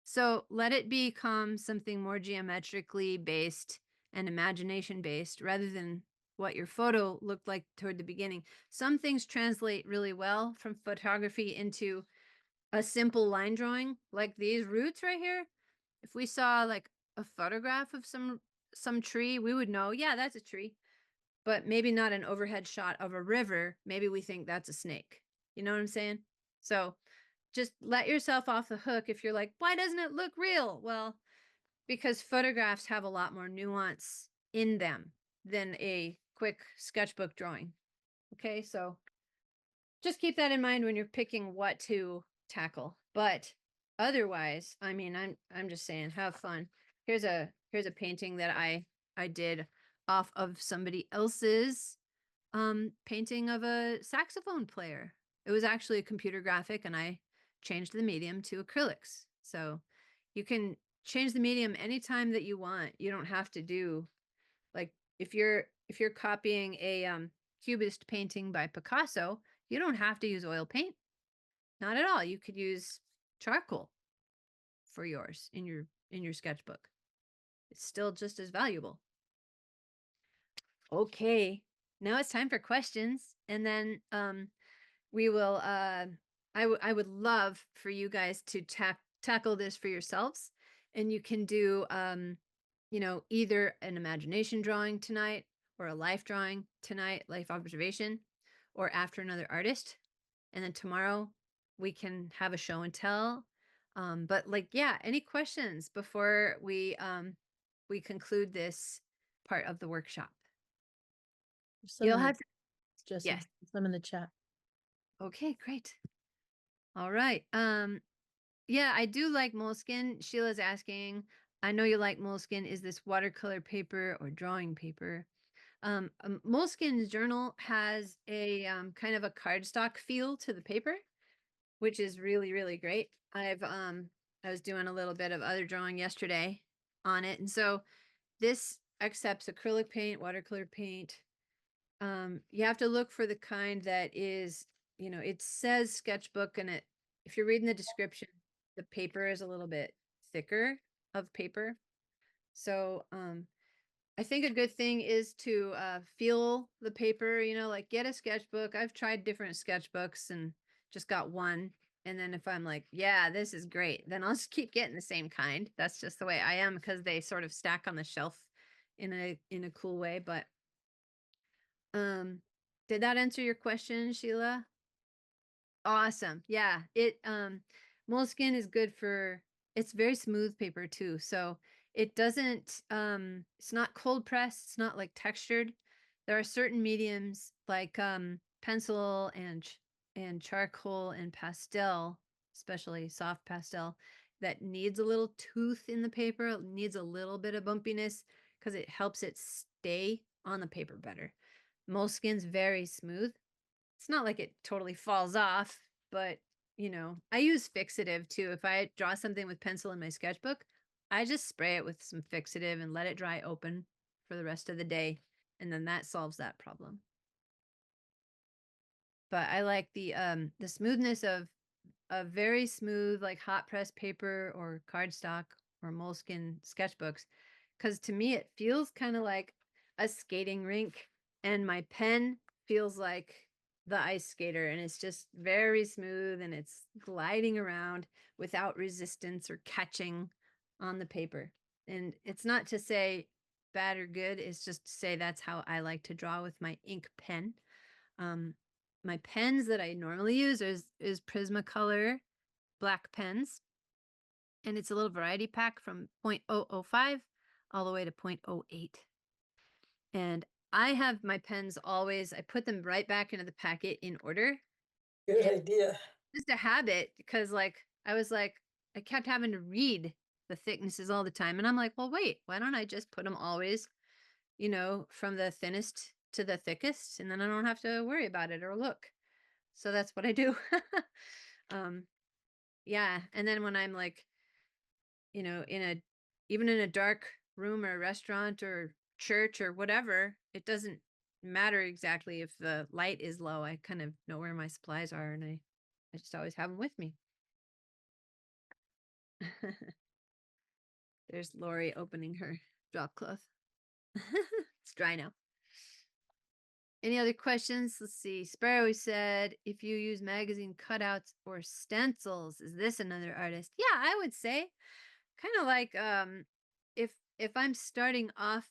So let it become something more geometrically based and imagination based rather than what your photo looked like toward the beginning. Some things translate really well from photography into a simple line drawing, like these roots right here. If we saw like a photograph of some tree, we would know, yeah, that's a tree, but maybe not an overhead shot of a river. Maybe we think that's a snake. You know what I'm saying? So just let yourself off the hook if you're like, why doesn't it look real? Well, because photographs have a lot more nuance in them than a quick sketchbook drawing. Okay, so just keep that in mind when you're picking what to tackle. But otherwise, I mean, I'm just saying, have fun. Here's a painting that I did off of somebody else's painting of a saxophone player. It was actually a computer graphic, and I changed the medium to acrylics. So you can change the medium anytime that you want. You don't have to do like if you're copying a cubist painting by Picasso, you don't have to use oil paint. Not at all. You could use charcoal for yours in your sketchbook. It's still just as valuable. Okay. Now it's time for questions, and then we will I would love for you guys to tackle this for yourselves, and you can do either an imagination drawing tonight or a life drawing tonight, life observation, or after another artist, and then tomorrow we can have a show and tell. But like, yeah, any questions before we conclude this part of the workshop? Some You'll in the have to, Jesse, yes. some in the chat. Okay, great. All right. Yeah, I do like moleskin. Sheila's asking, I know you like moleskin. Is this watercolor paper or drawing paper? Moleskin's journal has a kind of a cardstock feel to the paper, which is really great. I was doing a little bit of other drawing yesterday on it, and so this accepts acrylic paint, watercolor paint. You have to look for the kind that is, it says sketchbook, and if you're reading the description, the paper is a little bit thicker of paper. So I think a good thing is to feel the paper, like get a sketchbook. I've tried different sketchbooks and just got one. And then if I'm like, yeah, this is great, then I'll just keep getting the same kind. That's just the way I am because they sort of stack on the shelf in a cool way. But um did that answer your question, Sheila? Awesome. Yeah. Moleskin is good for it's very smooth paper too. So it doesn't it's not cold pressed, it's not like textured. There are certain mediums like pencil and charcoal and pastel, especially soft pastel, that needs a little tooth in the paper, it needs a little bit of bumpiness because it helps it stay on the paper better. Moleskin's very smooth. It's not like it totally falls off, but, I use fixative too. If I draw something with pencil in my sketchbook, I just spray it with some fixative and let it dry open for the rest of the day, and then that solves that problem. But I like the smoothness of a very smooth, like, hot press paper or cardstock or moleskin sketchbooks, because to me, it feels kinda like a skating rink, and my pen feels like the ice skater, and it's just very smooth, and it's gliding around without resistance or catching on the paper. And it's not to say bad or good, it's just to say that's how I like to draw with my ink pen. Um, my pens that I normally use is Prismacolor black pens, and it's a little variety pack from .005 all the way to .08. And I have my pens always I put them right back into the packet in order. Good And idea. just a habit because I was like I kept having to read the thicknesses all the time and I'm like, "Well, wait, why don't I just put them always, from the thinnest to the thickest and then I don't have to worry about it or look." So that's what I do. um yeah, and then when I'm like, in a even in a dark room or restaurant or church or whatever, it doesn't matter exactly if the light is low. I kind of know where my supplies are and I just always have them with me. There's Lori opening her drop cloth. It's dry now. Any other questions? Let's see. Sparrow said, if you use magazine cutouts or stencils, is this another artist? Yeah, I would say. Kind of like if I'm starting off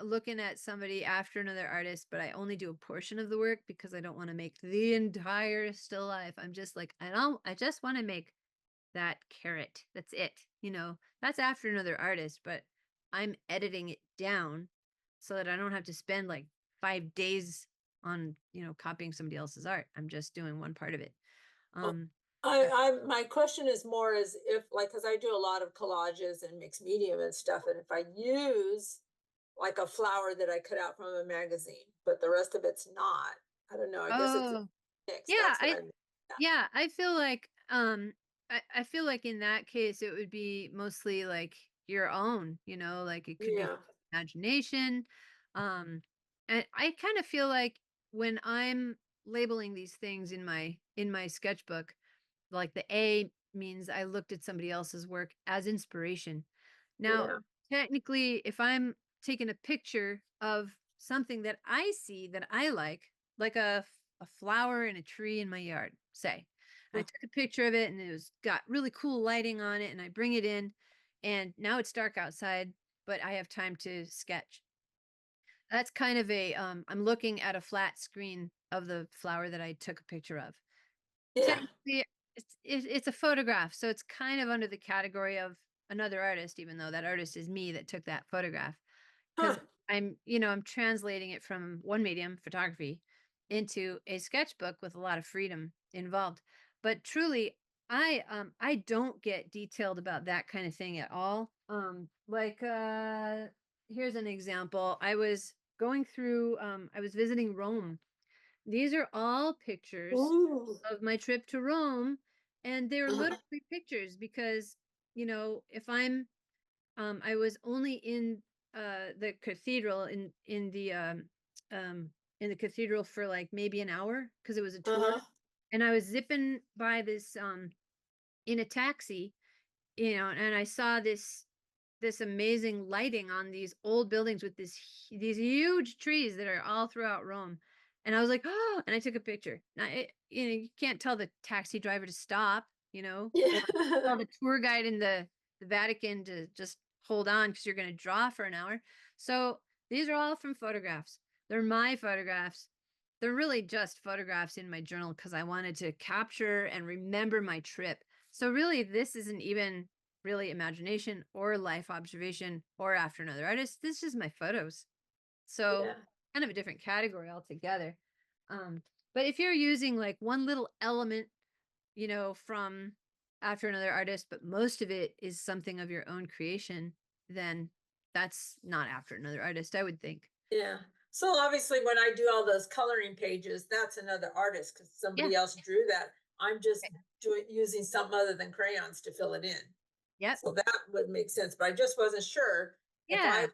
looking at somebody after another artist, but I only do a portion of the work because I don't want to make the entire still life. I'm just like, I just want to make that carrot. That's it. That's after another artist, but I'm editing it down so that I don't have to spend like 5 days on, copying somebody else's art. I'm just doing one part of it. Well, Um, I I- I my question is more as if like, because I do a lot of collages and mixed medium and stuff, and if I use like a flower that I cut out from a magazine, but the rest of it's not, I don't know, I guess it's a oh, mix, yeah, that's what I'm yeah, I feel like I feel like in that case it would be mostly like your own, like it could be yeah, imagination. Um and I kind of feel like when I'm labeling these things in my sketchbook, like the A means I looked at somebody else's work as inspiration. Now, yeah, technically, if I'm taking a picture of something that I see that I like a flower in a tree in my yard, say, I mm, took a picture of it and it was got really cool lighting on it, and I bring it in, and now it's dark outside, but I have time to sketch. That's kind of I'm looking at a flat screen of the flower that I took a picture of. yeah, Technically, it's a photograph, so it's kind of under the category of another artist, even though that artist is me that took that photograph. Because huh, I'm translating it from one medium, photography, into a sketchbook with a lot of freedom involved. But truly, I don't get detailed about that kind of thing at all. Here's an example. I was visiting Rome. These are all pictures ooh, of my trip to Rome, and they're uh-huh, literally pictures because, if I was only the cathedral in the cathedral for like maybe an hour because it was a tour, uh-huh, and I was zipping by this in a taxi, and I saw this amazing lighting on these old buildings with these huge trees that are all throughout Rome. And I was like, "Oh," and I took a picture. Now you can't tell the taxi driver to stop, or tell Yeah. the tour guide in the Vatican to just hold on because you're gonna draw for an hour. So these are all from photographs. They're my photographs. They're really just photographs in my journal because I wanted to capture and remember my trip. So really, this isn't even really imagination or life observation or after another artist. This is my photos. So Yeah. kind of a different category altogether. Um, but if you're using like one little element, from after another artist, but most of it is something of your own creation, then that's not after another artist, I would think. Yeah. So obviously, when I do all those coloring pages, that's another artist because Yeah. somebody else drew that. I'm just doing using something other than crayons to fill it in. Yep. So that would make sense. But I just wasn't sure if I Yeah.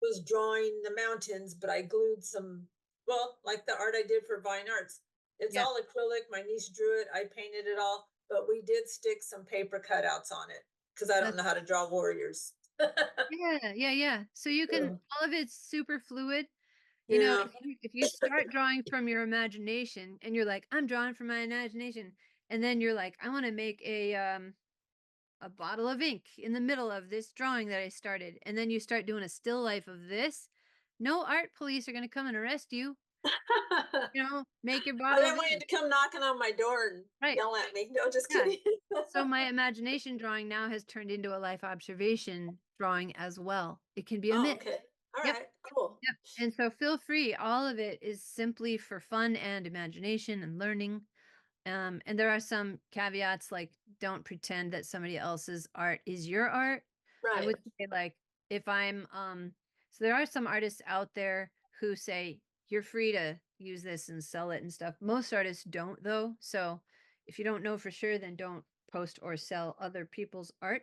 was drawing the mountains, but I glued some, well, like the art I did for Vine Arts. It's Yep. all acrylic. My niece drew it. I painted it all, but we did stick some paper cutouts on it because I don't That's know how to draw warriors. yeah. Yeah. Yeah. So you can, So, all of it's super fluid. yeah. If you start drawing from your imagination and you're like, I'm drawing from my imagination, and then you're like, I want to make a bottle of ink in the middle of this drawing that I started, and then you start doing a still life of this, no art police are going to come and arrest you. Make your I bottle didn't of want you ink. to come knocking on my door and Right. yell at me. No, just Yeah. kidding. So my imagination drawing now has turned into a life observation drawing as well. It can be a Oh, mix. okay. All Yep. right. Cool. Yep. And so feel free. All of it is simply for fun and imagination and learning. And there are some caveats like don't pretend that somebody else's art is your art. I Right. would say like if I'm so there are some artists out there who say you're free to use this and sell it and stuff. Most artists don't though. So if you don't know for sure, then don't post or sell other people's art.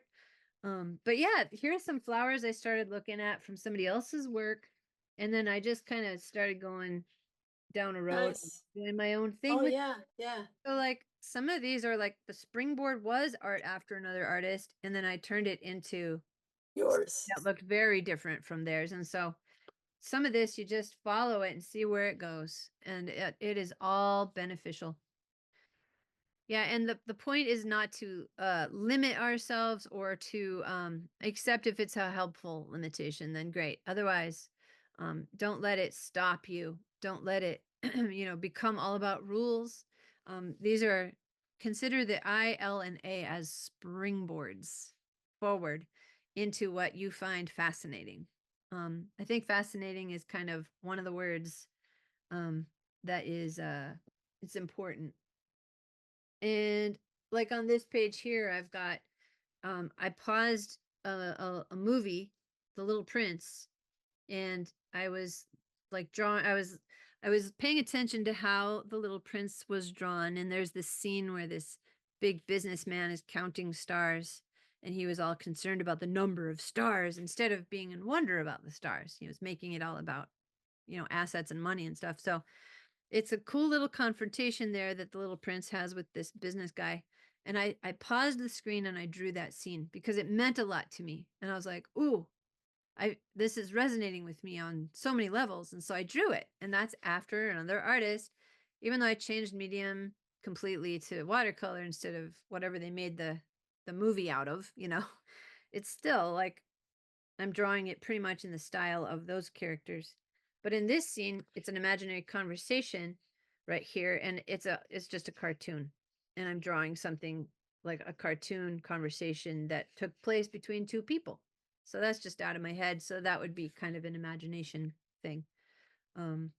But yeah, here are some flowers I started looking at from somebody else's work. And then I just kind of started going down a road, Nice. doing my own thing Oh, with. yeah. Yeah. So, like, some of these are like the springboard was art after another artist, and then I turned it into something Yours. that looked very different from theirs. And so, some of this you just follow it and see where it goes, and it is all beneficial. Yeah, and the point is not to limit ourselves or to accept if it's a helpful limitation, then great. Otherwise, don't let it stop you. Don't let it, become all about rules. These are consider the I, L, and A as springboards forward into what you find fascinating. I think fascinating is kind of one of the words um, that is it's important. And like on this page here, I've got I paused a movie, The Little Prince, and I was like drawing I was paying attention to how The Little Prince was drawn, and there's this scene where this big businessman is counting stars, and he was all concerned about the number of stars instead of being in wonder about the stars. He was making it all about, assets and money and stuff. So it's a cool little confrontation there that the little prince has with this business guy. And I paused the screen and I drew that scene because it meant a lot to me. And I was like, ooh, I this is resonating with me on so many levels. And so I drew it. And that's after another artist, even though I changed medium completely to watercolor instead of whatever they made the movie out of, it's still like I'm drawing it pretty much in the style of those characters. But in this scene, it's an imaginary conversation right here, and it's just a cartoon. And I'm drawing something like a cartoon conversation that took place between two people. So that's just out of my head. So that would be kind of an imagination thing. Um,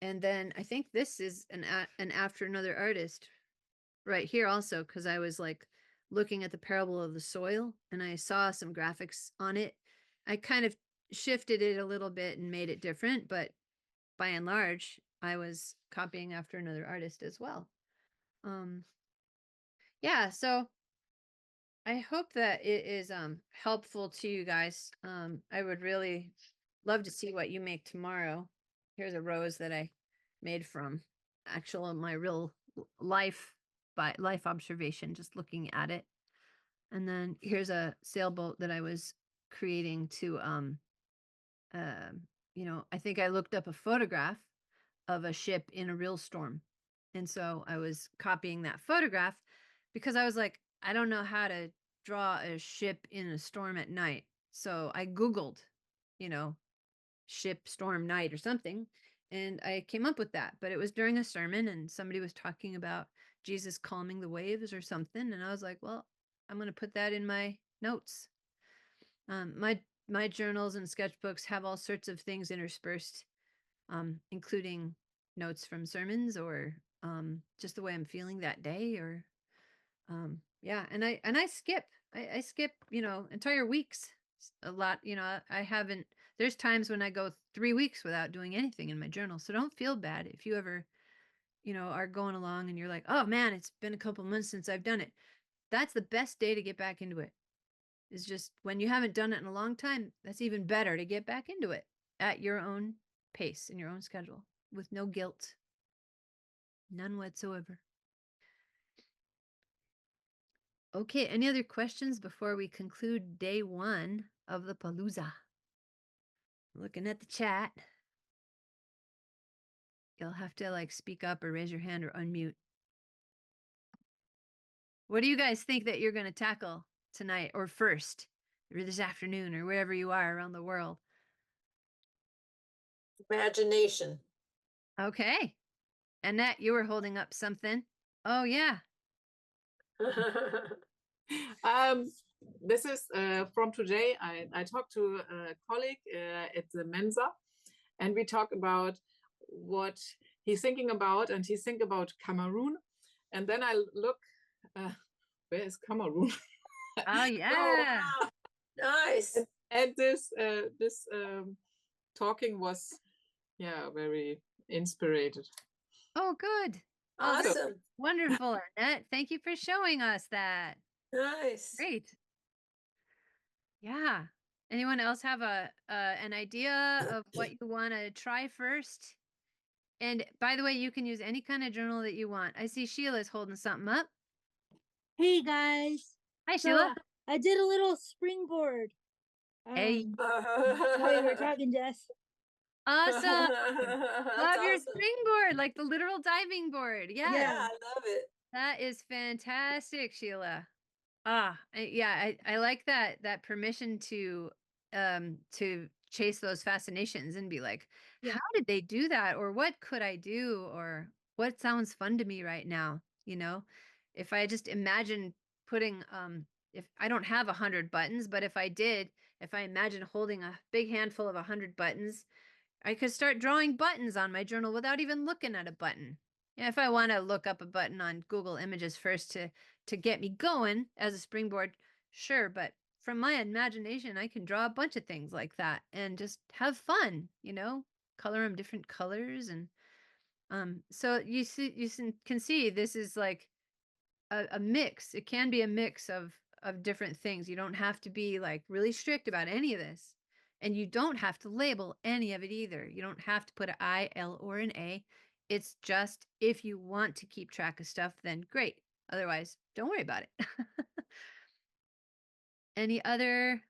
and then I think this is an after another artist right here also, because I was like looking at the parable of the soil and I saw some graphics on it. I kind of shifted it a little bit and made it different, but by and large, I was copying after another artist as well. Um, yeah, so I hope that it is helpful to you guys. I would really love to see what you make tomorrow. Here's a rose that I made from actual my real life by life observation, just looking at it. And then here's a sailboat that I was creating to I think I looked up a photograph of a ship in a real storm. And so I was copying that photograph because I was like, I don't know how to draw a ship in a storm at night. So I Googled, you know, ship storm night or something. And I came up with that. But it was during a sermon and somebody was talking about Jesus calming the waves or something. And I was like, well, I'm going to put that in my notes. My journals and sketchbooks have all sorts of things interspersed, including notes from sermons or just the way I'm feeling that day. Or yeah, and I skip. I skip, entire weeks a lot. I haven't. There's times when I go 3 weeks without doing anything in my journal. So don't feel bad if you ever, are going along and you're like, oh man, it's been a couple months since I've done it. That's the best day to get back into it. Is just when you haven't done it in a long time, that's even better to get back into it at your own pace in your own schedule with no guilt, none whatsoever. Okay, any other questions before we conclude day 1 of the Palooza? Looking at the chat. You'll have to like speak up or raise your hand or unmute. What do you guys think that you're going to tackle tonight or first or this afternoon or wherever you are around the world? Imagination. Okay. Annette, you were holding up something. Oh, yeah. This is from today. I talked to a colleague at the Mensa, and we talk about what he's thinking about, and he's thinking about Cameroon. And then I look, where is Cameroon? Oh, yeah. Oh, wow. Nice. And this talking was, yeah, very inspired. Oh, good. Oh, that's Awesome. wonderful, Annette. Thank you for showing us that. Nice. Great. Yeah. Anyone else have an idea of what you want to try first? And by the way, you can use any kind of journal that you want. I see Sheila's holding something up. Hey guys. Hi, So Sheila. I did a little springboard. Hey. While you were talking, Jess. Awesome. That's Love your awesome. springboard, like the literal diving board. Yes. Yeah, I love it. That is fantastic, Sheila. I like that permission to chase those fascinations and be like, Yeah. how did they do that? Or what could I do? Or what sounds fun to me right now? If I just imagine putting if I don't have 100 buttons, but if I did, if I imagine holding a big handful of 100 buttons, I could start drawing buttons on my journal without even looking at a button. Yeah, if I want to look up a button on Google Images first to get me going as a springboard, sure, but from my imagination, I can draw a bunch of things like that and just have fun, color them different colors. And so can see this is like a mix. It can be a mix of different things. You don't have to be like really strict about any of this. And you don't have to label any of it either. You don't have to put an I, L, or an A. It's just if you want to keep track of stuff, then great. Otherwise, don't worry about it. Any other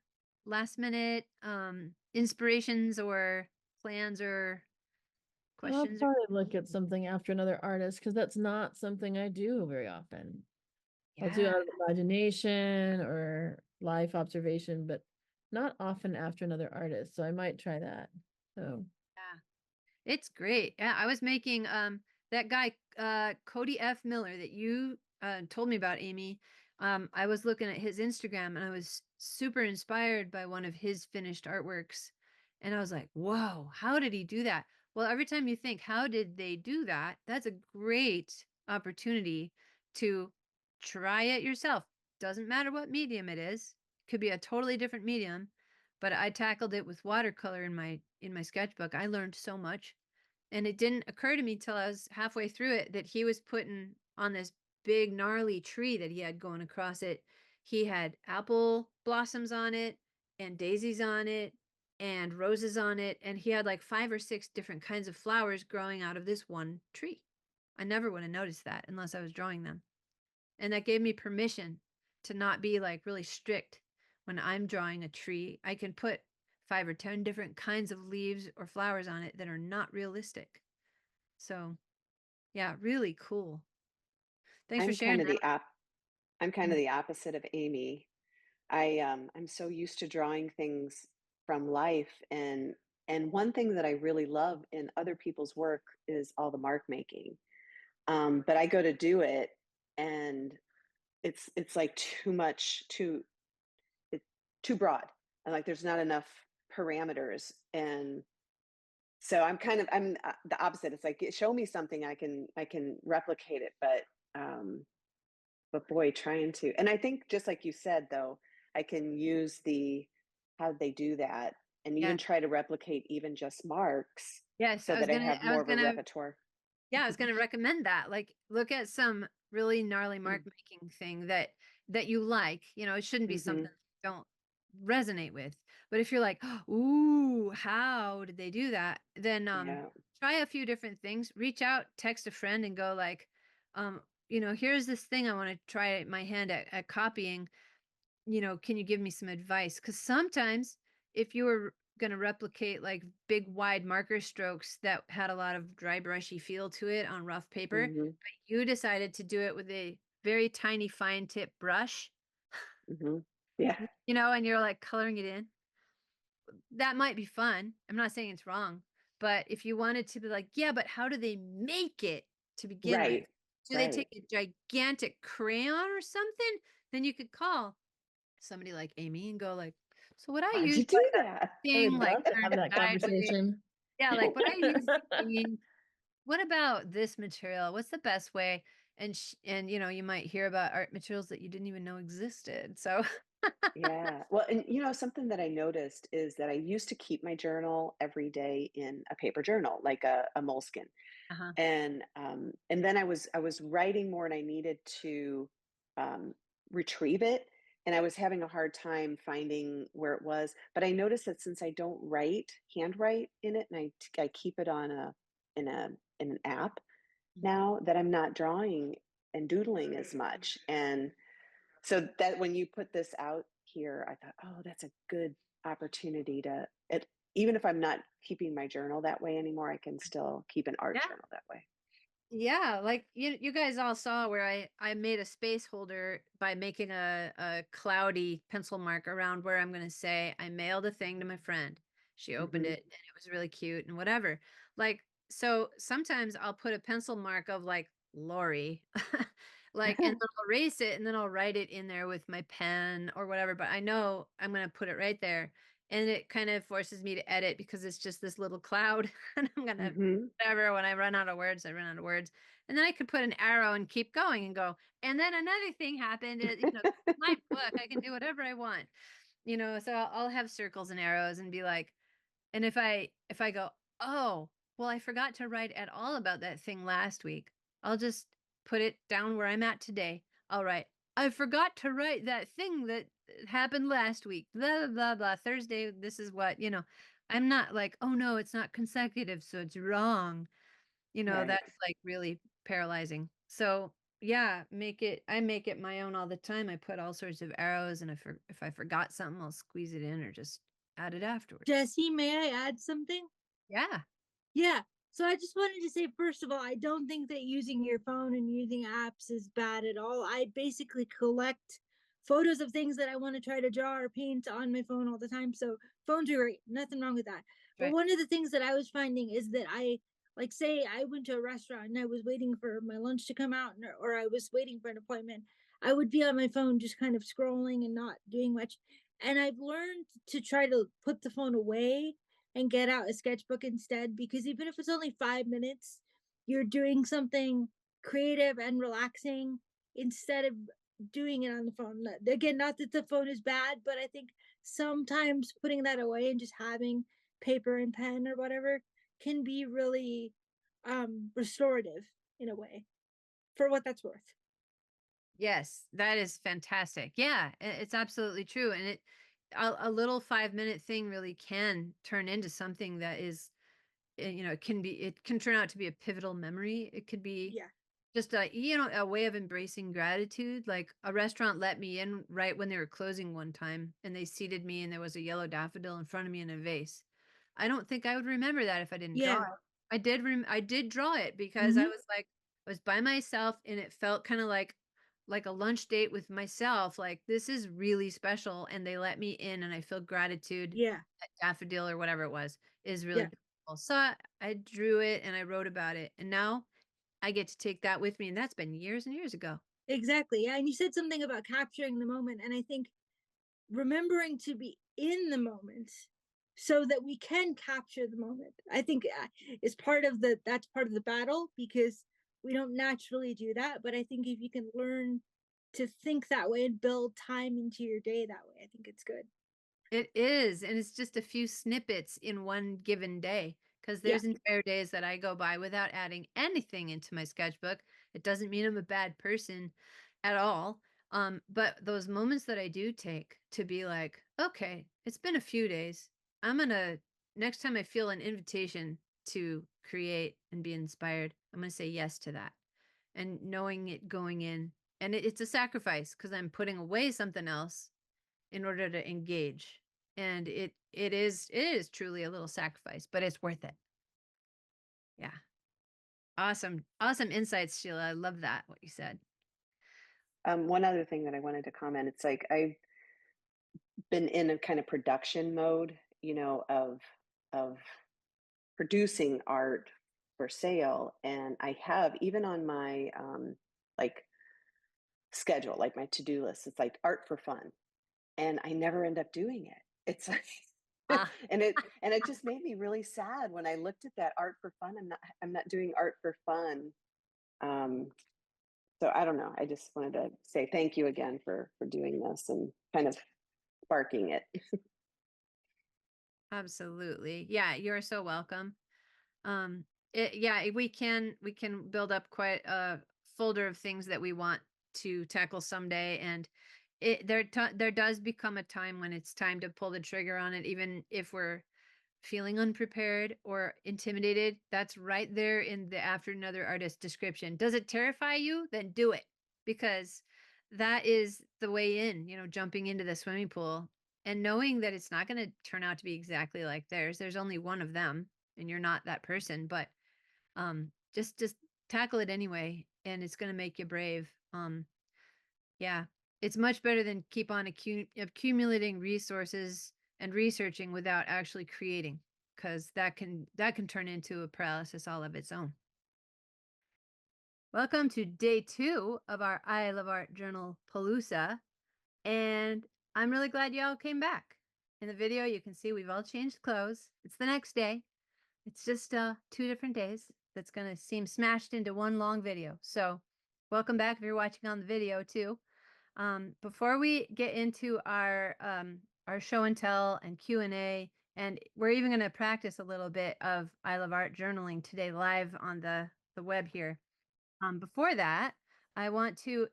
last minute inspirations or plans or I'll questions? probably look at something after another artist because that's not something I do very often. I'll do Yeah. out of imagination or life observation, but not often after another artist. So I might try that. So Yeah. It's great. Yeah, I was making that guy Cody F. Miller that you told me about, Amy. I was looking at his Instagram and I was super inspired by one of his finished artworks. And I was like, whoa, how did he do that? Well, every time you think, how did they do that? That's a great opportunity to try it yourself. Doesn't matter what medium it is. Could be a totally different medium, but I tackled it with watercolor in my sketchbook. I learned so much. And it didn't occur to me till I was halfway through it that he was putting on this big gnarly tree that he had going across it. He had apple blossoms on it and daisies on it and roses on it. And he had like 5 or 6 different kinds of flowers growing out of this one tree. I never would have noticed that unless I was drawing them. And that gave me permission to not be like really strict when I'm drawing a tree. I can put 5 or 10 different kinds of leaves or flowers on it that are not realistic. So yeah, really cool. Thanks for I'm sharing kind of that. the op I'm kind Mhm. of the opposite of Amy. I'm so used to drawing things from life, and one thing that I really love in other people's work is all the mark making. But I go to do it, and it's like too much, it's too broad, and like there's not enough parameters, and so I'm the opposite. It's like show me something I can replicate it, but boy, trying to, and I think just like you said, though, I can use the how they do that and even Yes. try to replicate even just marks Yes. so that I have I more was of a gonna repertoire. Yeah, I was gonna recommend that. Like, look at some really gnarly mark making thing that you like. You know, it shouldn't be Hmm. something you don't resonate with. But if you're like, ooh, how did they do that? Then Yeah. try a few different things. Reach out, text a friend, and go like, um, here's this thing I want to try my hand at copying. Can you give me some advice? Because sometimes if you were going to replicate like big, wide marker strokes that had a lot of dry, brushy feel to it on rough paper, Hmm. but you decided to do it with a very tiny, fine tip brush, Hmm. Yeah. and you're like coloring it in, that might be fun. I'm not saying it's wrong, but if you wanted to be like, yeah, but how do they make it to begin with? Right. Do they take Right. a gigantic crayon or something? Then you could call somebody like Amy and go like, "So would I How'd use you do that? I thing would like love turned Have that sideways? conversation. Yeah, like would I use that. green? What about this material? What's the best way?" And you might hear about art materials that you didn't even know existed. So Yeah. Well, and something that I noticed is that I used to keep my journal every day in a paper journal, like a moleskin. uh-huh. And then I was writing more and I needed to um, retrieve it, and I was having a hard time finding where it was. But I noticed that since I don't handwrite in it, and I keep it on a in a in an app Mhm. now, that I'm not drawing and doodling as much. And so that when you put this out here, I thought, oh, that's a good opportunity to it. Even if I'm not keeping my journal that way anymore, I can still keep an art Yeah. journal that way. Yeah, like you guys all saw where I made a space holder by making a cloudy pencil mark around where I'm going to say I mailed a thing to my friend. She opened Hmm. it and it was really cute and whatever. Like so sometimes I'll put a pencil mark of like Lori like and then I'll erase it and then I'll write it in there with my pen or whatever, but I know I'm going to put it right there. And it kind of forces me to edit because it's just this little cloud and I'm going to Hmm. whatever. When I run out of words, I run out of words. And then I could put an arrow and keep going and go. And then another thing happened. My book, I can do whatever I want. So I'll have circles and arrows and be like, and if I go, oh, well, I forgot to write at all about that thing last week. I'll just put it down where I'm at today. I'll write, I forgot to write that thing that happened last week. Blah blah blah blah. Thursday, this is what. I'm not like, oh no, it's not consecutive, so it's wrong. Right. That's like really paralyzing. So yeah, I make it my own all the time. I put all sorts of arrows, and if I forgot something, I'll squeeze it in or just add it afterwards. Jesse, may I add something? Yeah. Yeah. So I just wanted to say, first of all, I don't think that using your phone and using apps is bad at all. I basically collect photos of things that I want to try to draw or paint on my phone all the time. So phones are great. Nothing wrong with that. But Right. one of the things that I was finding is that like, say I went to a restaurant and I was waiting for my lunch to come out, or I was waiting for an appointment, I would be on my phone just kind of scrolling and not doing much. And I've learned to try to put the phone away and get out a sketchbook instead, because even if it's only 5 minutes, you're doing something creative and relaxing instead of doing it on the phone. Again, not that the phone is bad, but I think sometimes putting that away and just having paper and pen or whatever can be really restorative in a way, for what that's worth. Yes, that is fantastic. Yeah, it's absolutely true. And a little 5-minute thing really can turn into something that is, it can turn out to be a pivotal memory. It could be Yeah. just a way of embracing gratitude. Like a restaurant let me in right when they were closing one time and they seated me and there was a yellow daffodil in front of me in a vase. I don't think I would remember that if I didn't draw Yeah. it. I did draw it because I Mhm. was like, I was by myself and it felt kind of like a lunch date with myself. Like this is really special, and they let me in, and I feel gratitude. Yeah. That daffodil or whatever it was is really Yeah. beautiful. So I drew it and I wrote about it, and now I get to take that with me, and that's been years and years ago. Exactly. Yeah. And you said something about capturing the moment. And I think remembering to be in the moment so that we can capture the moment, I think is part of that's part of the battle, because we don't naturally do that. But I think if you can learn to think that way and build time into your day that way, I think it's good. It is, and it's just a few snippets in one given day. Because Yeah. there's entire days that I go by without adding anything into my sketchbook. It doesn't mean I'm a bad person at all. But those moments that I do take to be like, okay, it's been a few days. I'm gonna next time I feel an invitation to create and be inspired, I'm gonna say yes to that. And knowing it going in, and it's a sacrifice because I'm putting away something else in order to engage. And it is truly a little sacrifice, but it's worth it. Yeah. Awesome. Awesome insights, Sheila. I love that what you said. One other thing that I wanted to comment, it's like I've been in a kind of production mode, of producing art for sale, and I have even on my like schedule, like my to-do list, it's like art for fun, and I never end up doing it. It's like Ah, and it just made me really sad when I looked at that art for fun. I'm not doing art for fun. Um, so I don't know. I just wanted to say thank you again for doing this and kind of sparking it. absolutely. Yeah, you're so welcome. Um yeah, we can build up quite a folder of things that we want to tackle someday, and there does become a time when it's time to pull the trigger on it, even if we're feeling unprepared or intimidated. That's right there in the after another artist description. Does it terrify you? Then do it, because that is the way in, jumping into the swimming pool and knowing that it's not going to turn out to be exactly like theirs. There's only one of them and you're not that person, but just tackle it anyway, and it's going to make you brave. Yeah, it's much better than keep on accumulating resources and researching without actually creating, because that can turn into a paralysis all of its own. Welcome to day 2 of our I Love Art Journal Palooza, and I'm really glad y'all came back. In the video, you can see we've all changed clothes. It's the next day. It's just 2 different days that's gonna seem smashed into one long video. So, welcome back if you're watching on the video too. Before we get into our show and tell and Q&A, and we're even going to practice a little bit of I Love Art journaling today live on the web here. Before that, I want to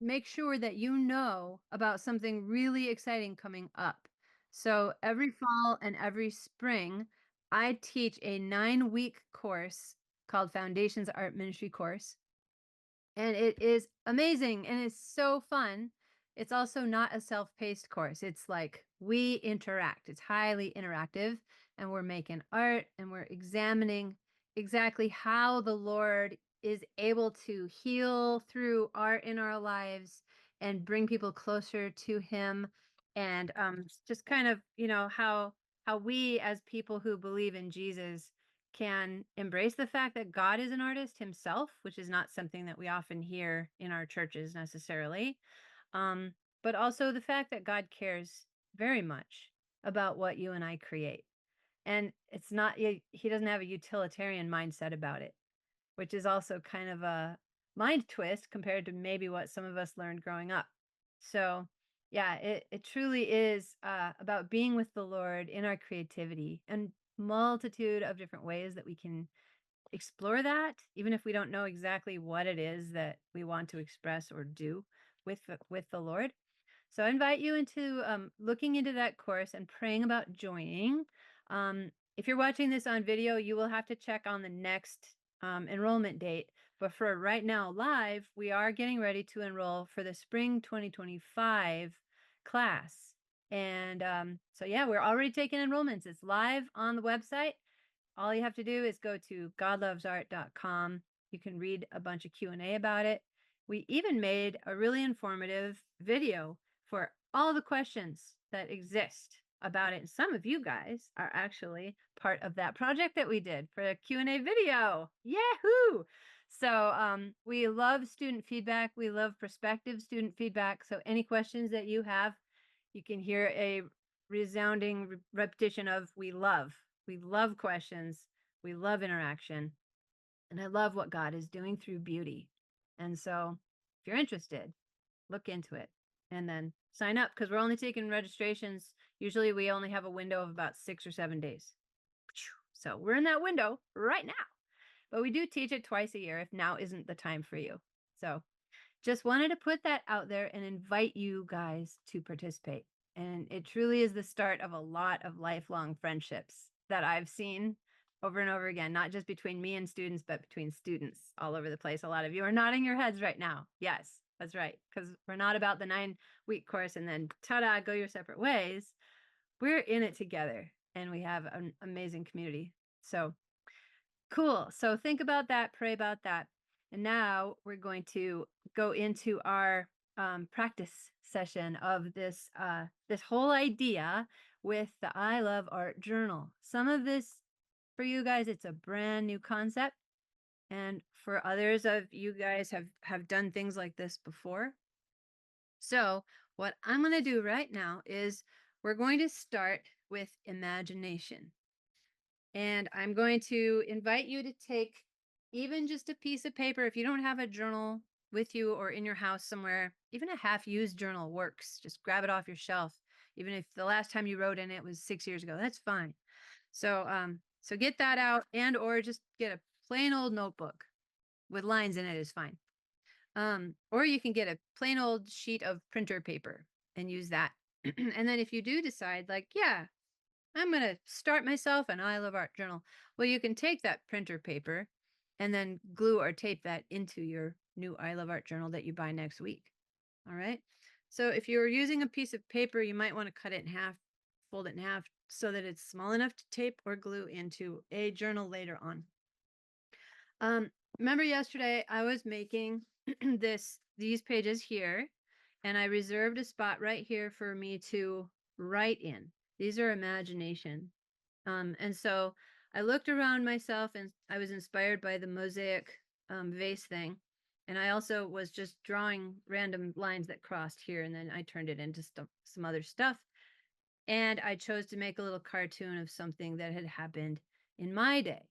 make sure that you know about something really exciting coming up. So every fall and every spring, I teach a 9-week course called Foundations Art Ministry course, and it is amazing and it's so fun. It's also not a self-paced course. It's like we interact. It's highly interactive, and we're making art and we're examining exactly how the Lord is able to heal through art in our lives and bring people closer to him, and just kind of, how we as people who believe in Jesus can embrace the fact that God is an artist himself, which is not something that we often hear in our churches necessarily. Um, but also the fact that God cares very much about what you and I create. And it's not, he doesn't have a utilitarian mindset about it, which is also kind of a mind twist compared to maybe what some of us learned growing up. So, yeah, it truly is about being with the Lord in our creativity, and multitude of different ways that we can explore that, even if we don't know exactly what it is that we want to express or do with the Lord. So I invite you into looking into that course and praying about joining. If you're watching this on video, you will have to check on the next enrollment date. But for right now, live, we are getting ready to enroll for the spring 2025 class. And so, yeah, we're already taking enrollments. It's live on the website. all you have to do is go to godlovesart.com. You can read a bunch of Q&A about it. We even made a really informative video for all the questions that exist about it. And some of you guys are actually part of that project that we did for a Q&A video. Yahoo! So we love student feedback. We love prospective student feedback. So any questions that you have, you can hear a resounding repetition of we love questions. We love interaction. And I love what God is doing through beauty. And so if you're interested, look into it and then sign up, because we're only taking registrations. Usually we only have a window of about 6 or 7 days. So we're in that window right now. But we do teach it twice a year if now isn't the time for you. So just wanted to put that out there and invite you guys to participate. And it truly is the start of a lot of lifelong friendships that I've seen over and over again, not just between me and students, but between students all over the place. A lot of you are nodding your heads right now. Yes, that's right. Because we're not about the 9-week course and then ta-da, go your separate ways. We're in it together and we have an amazing community. So cool. So think about that, pray about that. And now we're going to go into our practice session of this this whole idea with the I Love Art journal. Some of this for you guys, it's a brand new concept. And for others of you guys have done things like this before. So what I'm going to do right now is we're going to start with imagination. And I'm going to invite you to take even just a piece of paper. If you don't have a journal with you or in your house somewhere, even a half-used journal works. Just grab it off your shelf. Even if the last time you wrote in it was 6 years ago, that's fine. So so get that out, and or just get a plain old notebook with lines in it is fine. Or you can get a plain old sheet of printer paper and use that. And then if you do decide like, yeah, I'm going to start myself an I Love Art journal. Well, you can take that printer paper and then glue or tape that into your new I Love Art journal that you buy next week. All right. So if you're using a piece of paper, you might want to cut it in half, fold it in half so that it's small enough to tape or glue into a journal later on. Remember yesterday I was making these pages here, and I reserved a spot right here for me to write in. These are imagination. And so I looked around myself and I was inspired by the mosaic vase thing. And I also was just drawing random lines that crossed here, and then I turned it into some other stuff. And I chose to make a little cartoon of something that had happened in my day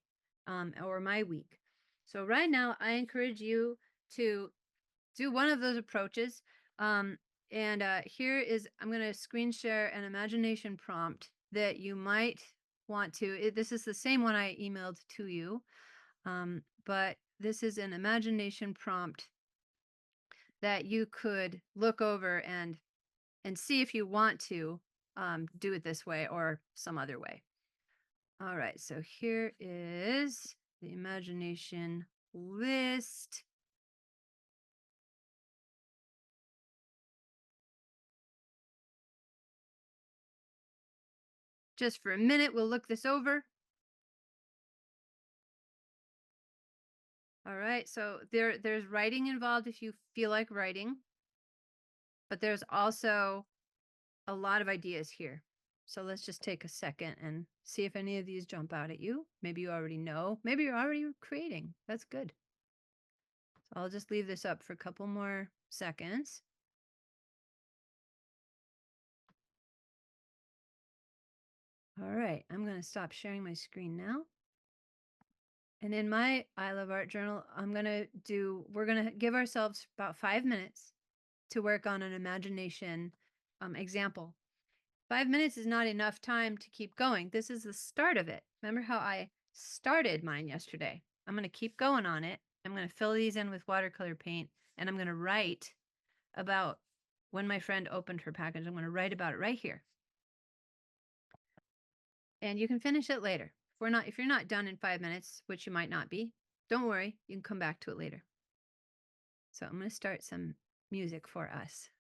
or my week. So right now, I encourage you to do one of those approaches. Here is, I'm going to screen share an imagination prompt that you might want to. This is the same one I emailed to you, but this is an imagination prompt that you could look over and see if you want to do it this way or some other way. All right, so here is the imagination list. Just for a minute, we'll look this over. All right, so there's writing involved if you feel like writing, but there's also a lot of ideas here. So let's just take a second and see if any of these jump out at you. Maybe you already know, maybe you're already creating. That's good. So I'll just leave this up for a couple more seconds. All right, I'm going to stop sharing my screen now. And in my I Love Art journal, we're going to give ourselves about 5 minutes to work on an imagination example. 5 minutes is not enough time to keep going. This is the start of it. Remember how I started mine yesterday? I'm going to keep going on it. I'm going to fill these in with watercolor paint, and I'm going to write about when my friend opened her package. I'm going to write about it right here. And you can finish it later. If you're not done in 5 minutes, which you might not be, don't worry, you can come back to it later. So I'm going to start some music for us.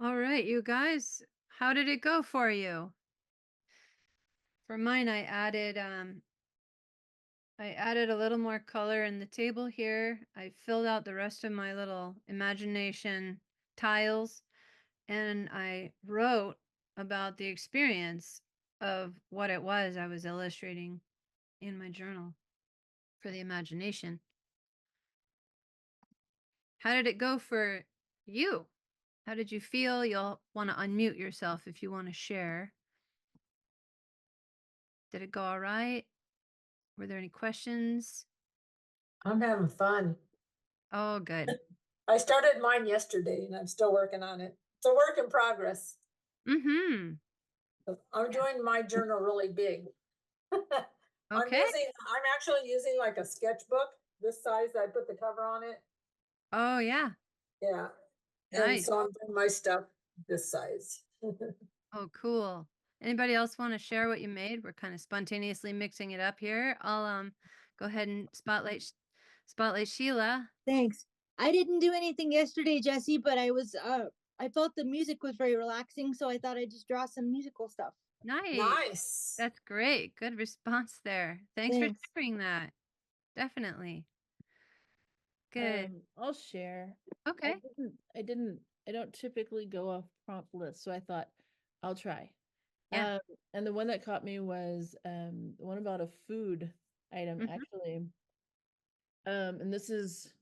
All right, you guys, how did it go for you? For mine, I added a little more color in the table here. I filled out the rest of my little imagination tiles, and I wrote about the experience of what it was I was illustrating in my journal for the imagination. How did it go for you? How did you feel? You'll want to unmute yourself if you want to share. Did it go all right? Were there any questions? I'm having fun. Oh, good. I started mine yesterday and I'm still working on it. It's a work in progress. Mm-hmm. I'm doing my journal really big. Okay. I'm actually using like a sketchbook, this size. I put the cover on it. Oh, yeah. Yeah. And Nice. so I'm doing my stuff this size. Oh, cool. Anybody else want to share what you made? We're kind of spontaneously mixing it up here. I'll go ahead and spotlight Sheila. Thanks. I didn't do anything yesterday, Jesse, but I felt the music was very relaxing, so I thought I'd just draw some musical stuff. Nice. Nice. That's great. Good response there. Thanks for Thanks. sharing that. Definitely. Good. I'll share. Okay. I don't typically go off prompt lists, so I thought I'll try. Yeah. And the one that caught me was the one about a food item, Mhm. actually. And this is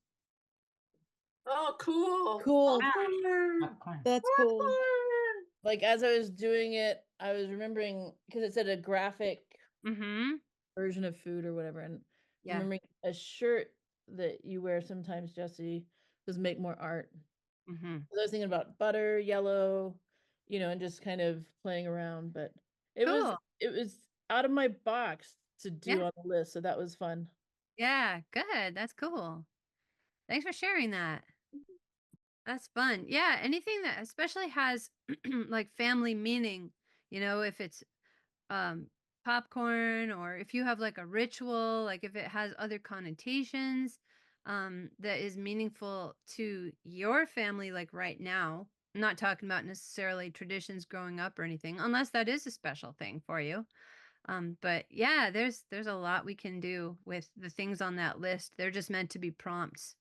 Oh, cool. Cool. Popcorn. That's cool. like, as I was doing it, I was remembering because it said a graphic Mm-hmm. version of food or whatever, and Yeah. remembering a shirt that you wear sometimes, Jesse, was make more art. Mm-hmm. I was thinking about butter, yellow, and just kind of playing around, but it was Cool. it was out of my box to do Yeah. on the list, so that was fun. Yeah. Good. That's cool. Thanks for sharing that. That's fun. Yeah, anything that especially has like family meaning, if it's um popcorn, or if you have like a ritual, like if it has other connotations that is meaningful to your family, like right now. I'm not talking about necessarily traditions growing up or anything, unless that is a special thing for you. But yeah, there's a lot we can do with the things on that list. They're just meant to be prompts.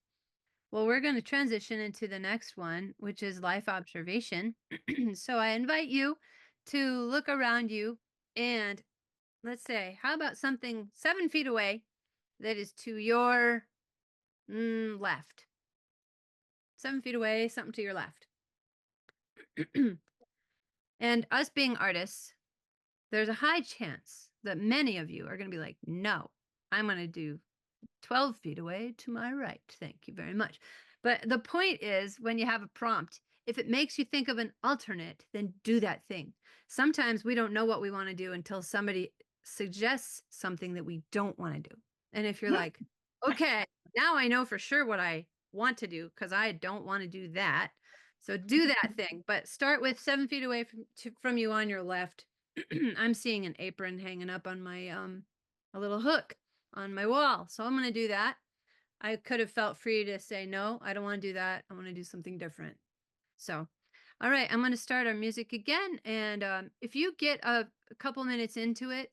Well, we're going to transition into the next one, which is life observation. So I invite you to look around you, and let's say, how about something 7 feet away that is to your left? 7 feet away, something to your left. And us being artists, there's a high chance that many of you are going to be like, no, I'm going to do 12 feet away to my right. Thank you very much. But the point is, when you have a prompt, if it makes you think of an alternate, then do that thing. Sometimes we don't know what we want to do until somebody suggests something that we don't want to do. And if you're like, okay, now I know for sure what I want to do because I don't want to do that. So do that thing, but start with 7 feet away from you on your left. I'm seeing an apron hanging up on my a little hook on my wall. So I'm going to do that. I could have felt free to say, no, I don't want to do that. I want to do something different. So, all right, I'm going to start our music again. And if you get a couple minutes into it,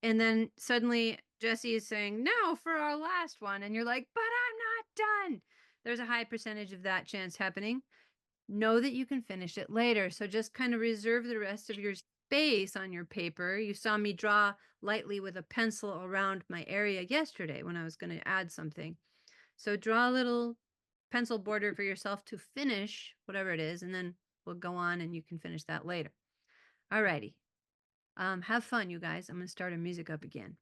and then suddenly Jesse is saying, no, for our last one, and you're like, but I'm not done. There's a high percentage of that chance happening. Know that you can finish it later. So just kind of reserve the rest of your space on your paper. You saw me draw lightly with a pencil around my area yesterday when I was going to add something. So draw a little pencil border for yourself to finish whatever it is, and then we'll go on and you can finish that later. All righty. Have fun, you guys. I'm going to start our music up again.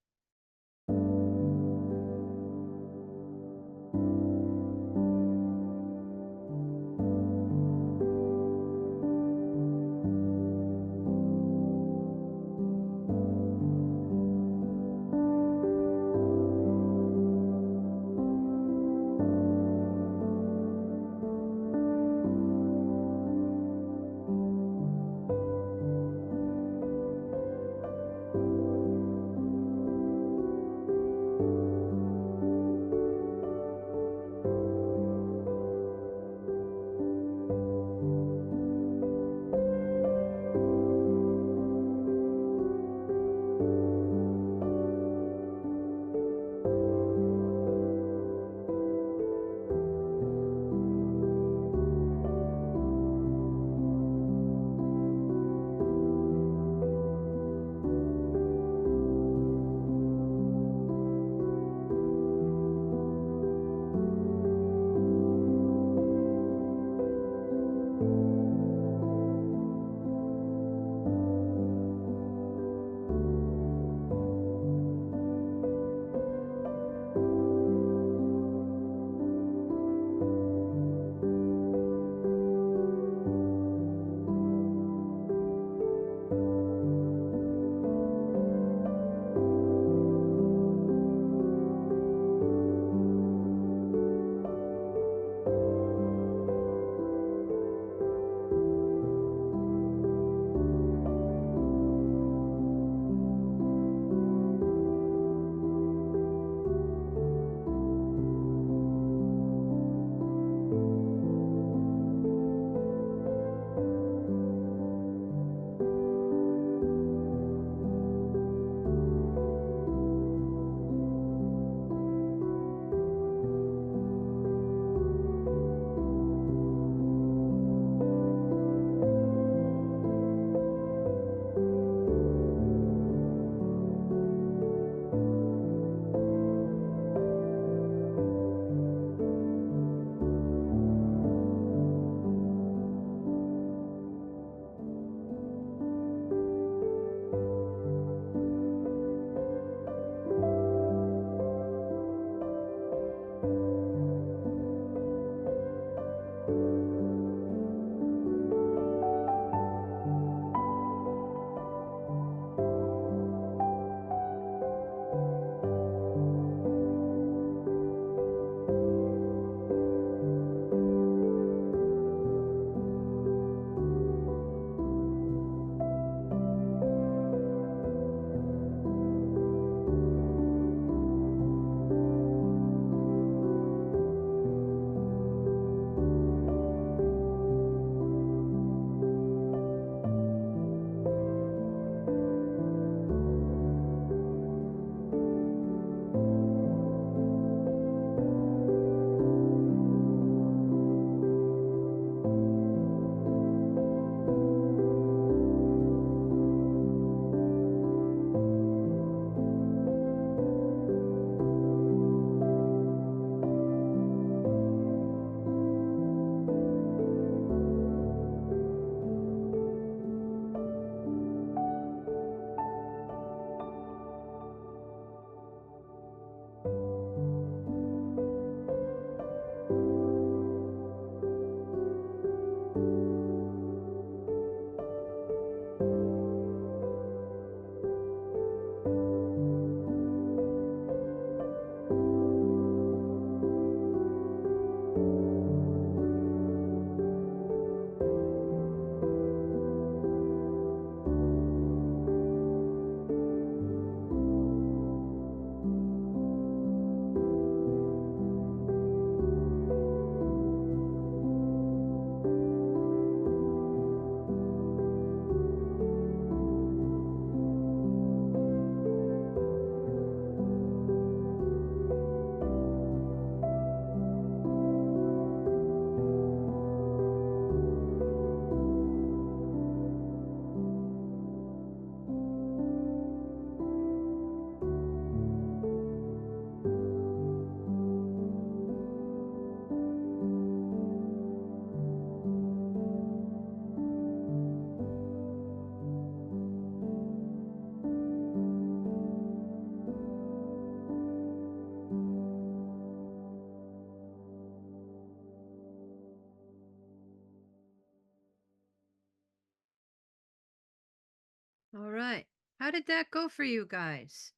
All right. How did that go for you guys?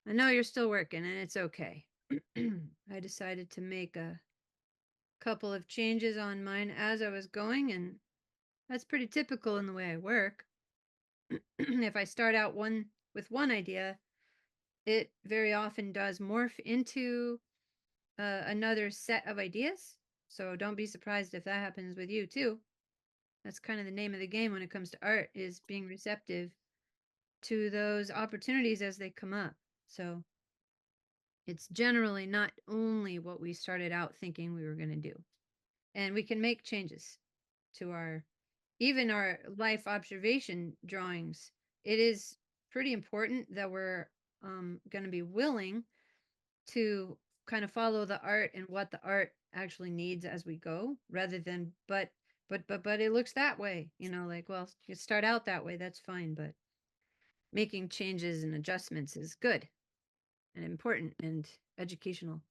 I know you're still working and it's okay. I decided to make a couple of changes on mine as I was going, and that's pretty typical in the way I work. If I start out with one idea, it very often does morph into another set of ideas. So don't be surprised if that happens with you too. That's kind of the name of the game when it comes to art, is being receptive to those opportunities as they come up. So it's generally not only what we started out thinking we were going to do. And we can make changes to even our life observation drawings. It is pretty important that we're going to be willing to kind of follow the art and what the art actually needs as we go, rather than but it looks that way, like, well, you start out that way, that's fine, but making changes and adjustments is good and important and educational.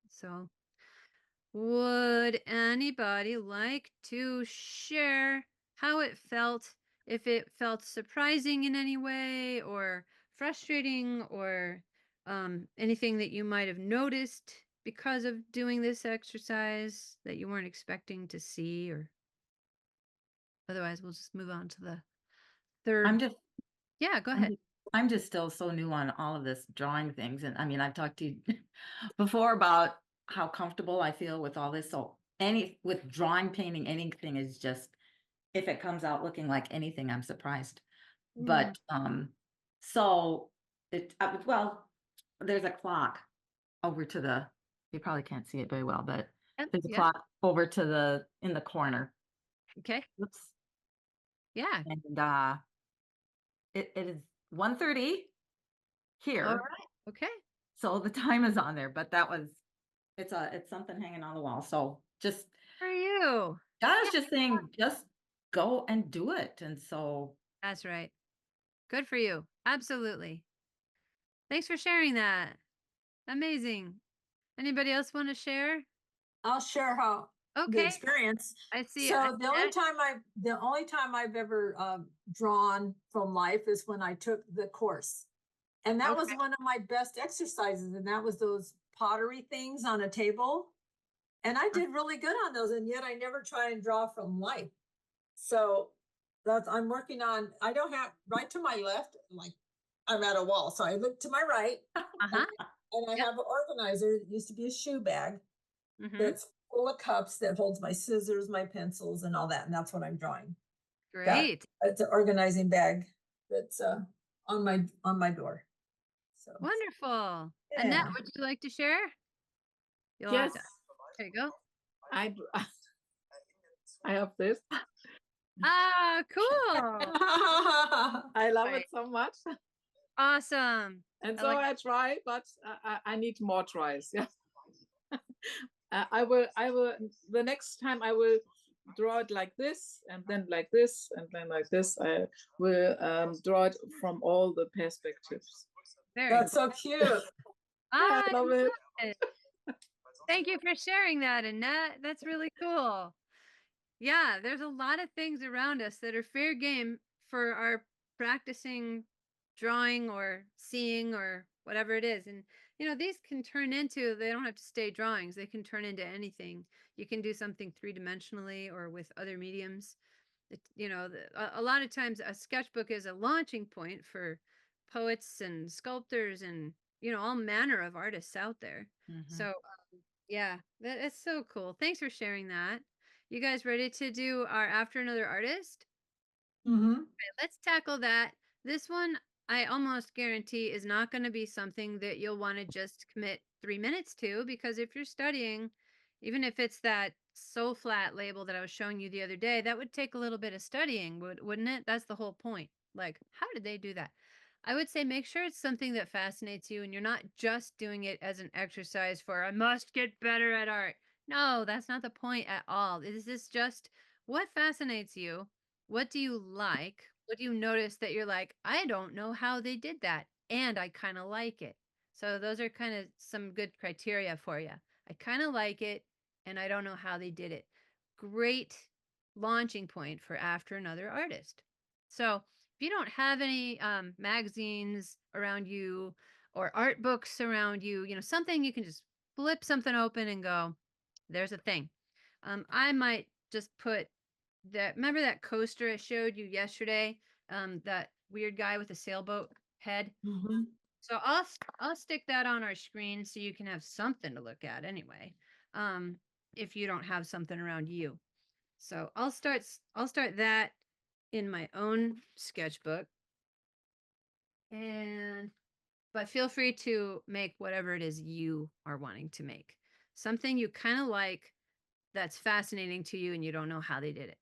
So would anybody like to share how it felt, if it felt surprising in any way or frustrating, or anything that you might have noticed because of doing this exercise that you weren't expecting to see? Or otherwise, we'll just move on to the third. Yeah, go ahead. I'm just still so new on all of this drawing things. And I mean, I've talked to you before about how comfortable I feel with all this. So with drawing, painting, anything is just, if it comes out looking like anything, I'm surprised. But so well, there's a clock over to you probably can't see it very well, but there's a clock over in the corner. Okay. Oops. Yeah. And it is 1:30 here. All right. Okay. So the time is on there, but it's something hanging on the wall. So just For you. God is just saying, just go and do it. And so That's right. Good for you. Absolutely. Thanks for sharing that. Amazing. Anybody else want to share? I'll share how the Okay, experience. I see. So the only time I've ever drawn from life is when I took the course. And that was Okay. one of my best exercises. And that was those pottery things on a table. And I did really good on those. And yet I never try and draw from life. So I'm working on, I don't have right to my left, like I'm at a wall. So I look to my right Uh-huh. and I Yep. have an organizer that used to be a shoe bag Mm-hmm. that's full of cups that holds my scissors, my pencils, and all that. And that's what I'm drawing. Great. It's an organizing bag that's on my door. So Wonderful. yeah. Annette, would you like to share? You'll have Yes, to. There you go. I I have this. Ah, cool. I love Right. it so much. Awesome. And I so like I try, but I need more tries. Yeah. I will, the next time I will draw it like this, and then like this, and then like this. I will draw it from all the perspectives. very That's cool. so cute. Ah, I love it. it. Thank you for sharing that, Annette. That's really cool. Yeah, there's a lot of things around us that are fair game for our practicing drawing or seeing or whatever it is. And, these can turn into, they don't have to stay drawings, they can turn into anything. You can do something three-dimensionally or with other mediums. A lot of times a sketchbook is a launching point for poets and sculptors and, all manner of artists out there. So, yeah, that's so cool. Thanks for sharing that. You guys ready to do our After Another Artist? Mm-hmm. Okay, let's tackle that. This one, I almost guarantee, is not going to be something that you'll want to just commit 3 minutes to, because if you're studying, even if it's that so flat label that I was showing you the other day, that would take a little bit of studying, wouldn't it? That's the whole point. Like, how did they do that? I would say make sure it's something that fascinates you and you're not just doing it as an exercise for, I must get better at art. No, that's not the point at all. This is just what fascinates you. What do you like? What do you notice that you're like, I don't know how they did that, and I kind of like it. So those are kind of some good criteria for you. I kind of like it, and I don't know how they did it. Great launching point for After Another Artist. So if you don't have any magazines around you or art books around you, something you can just flip something open and go, there's a thing. I might just put remember that coaster I showed you yesterday? That weird guy with the sailboat head. Mm-hmm. So I'll stick that on our screen so you can have something to look at anyway. If you don't have something around you. So I'll start that in my own sketchbook. But feel free to make whatever it is you are wanting to make. Something you kind of like that's fascinating to you and you don't know how they did it.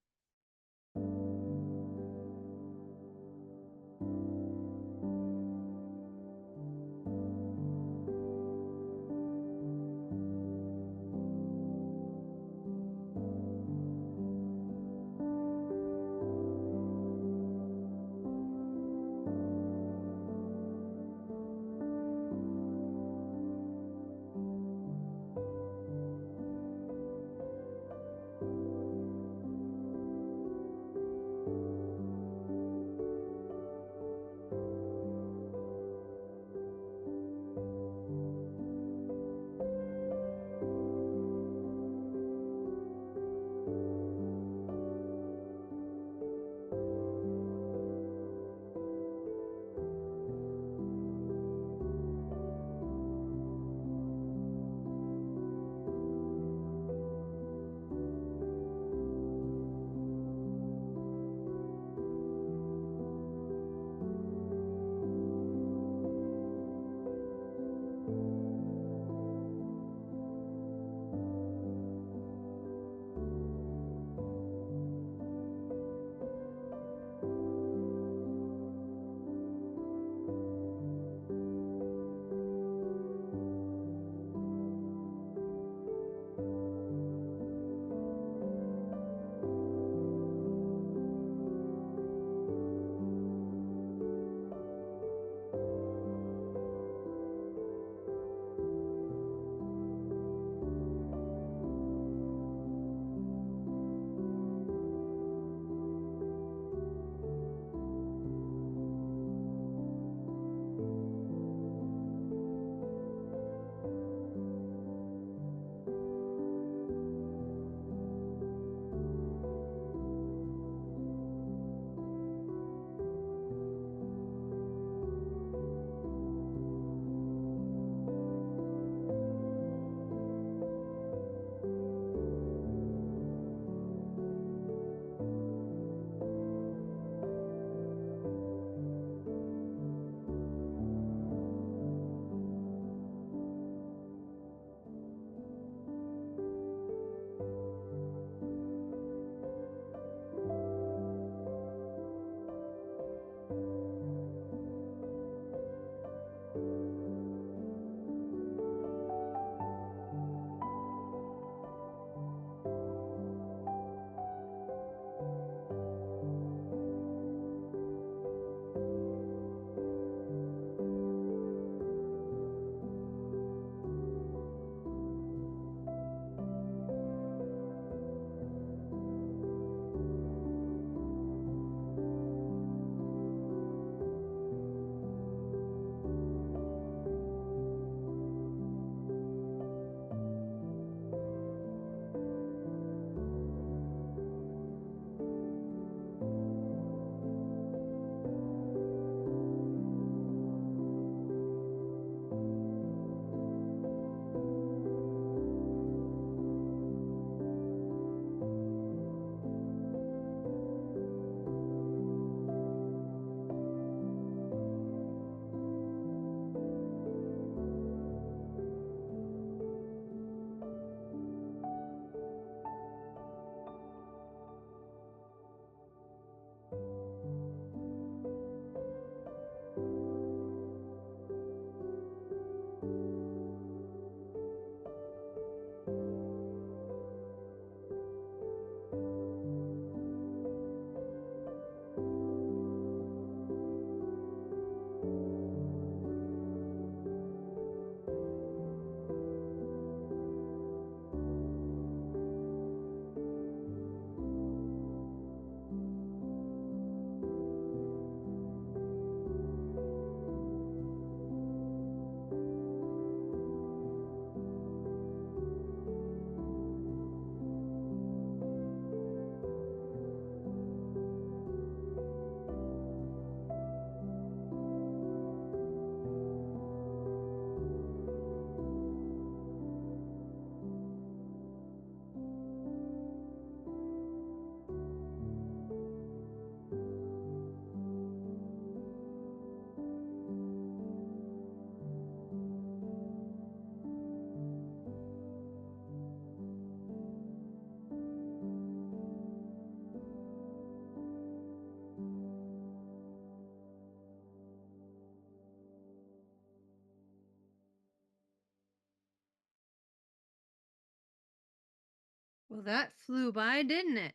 Well, that flew by, didn't it?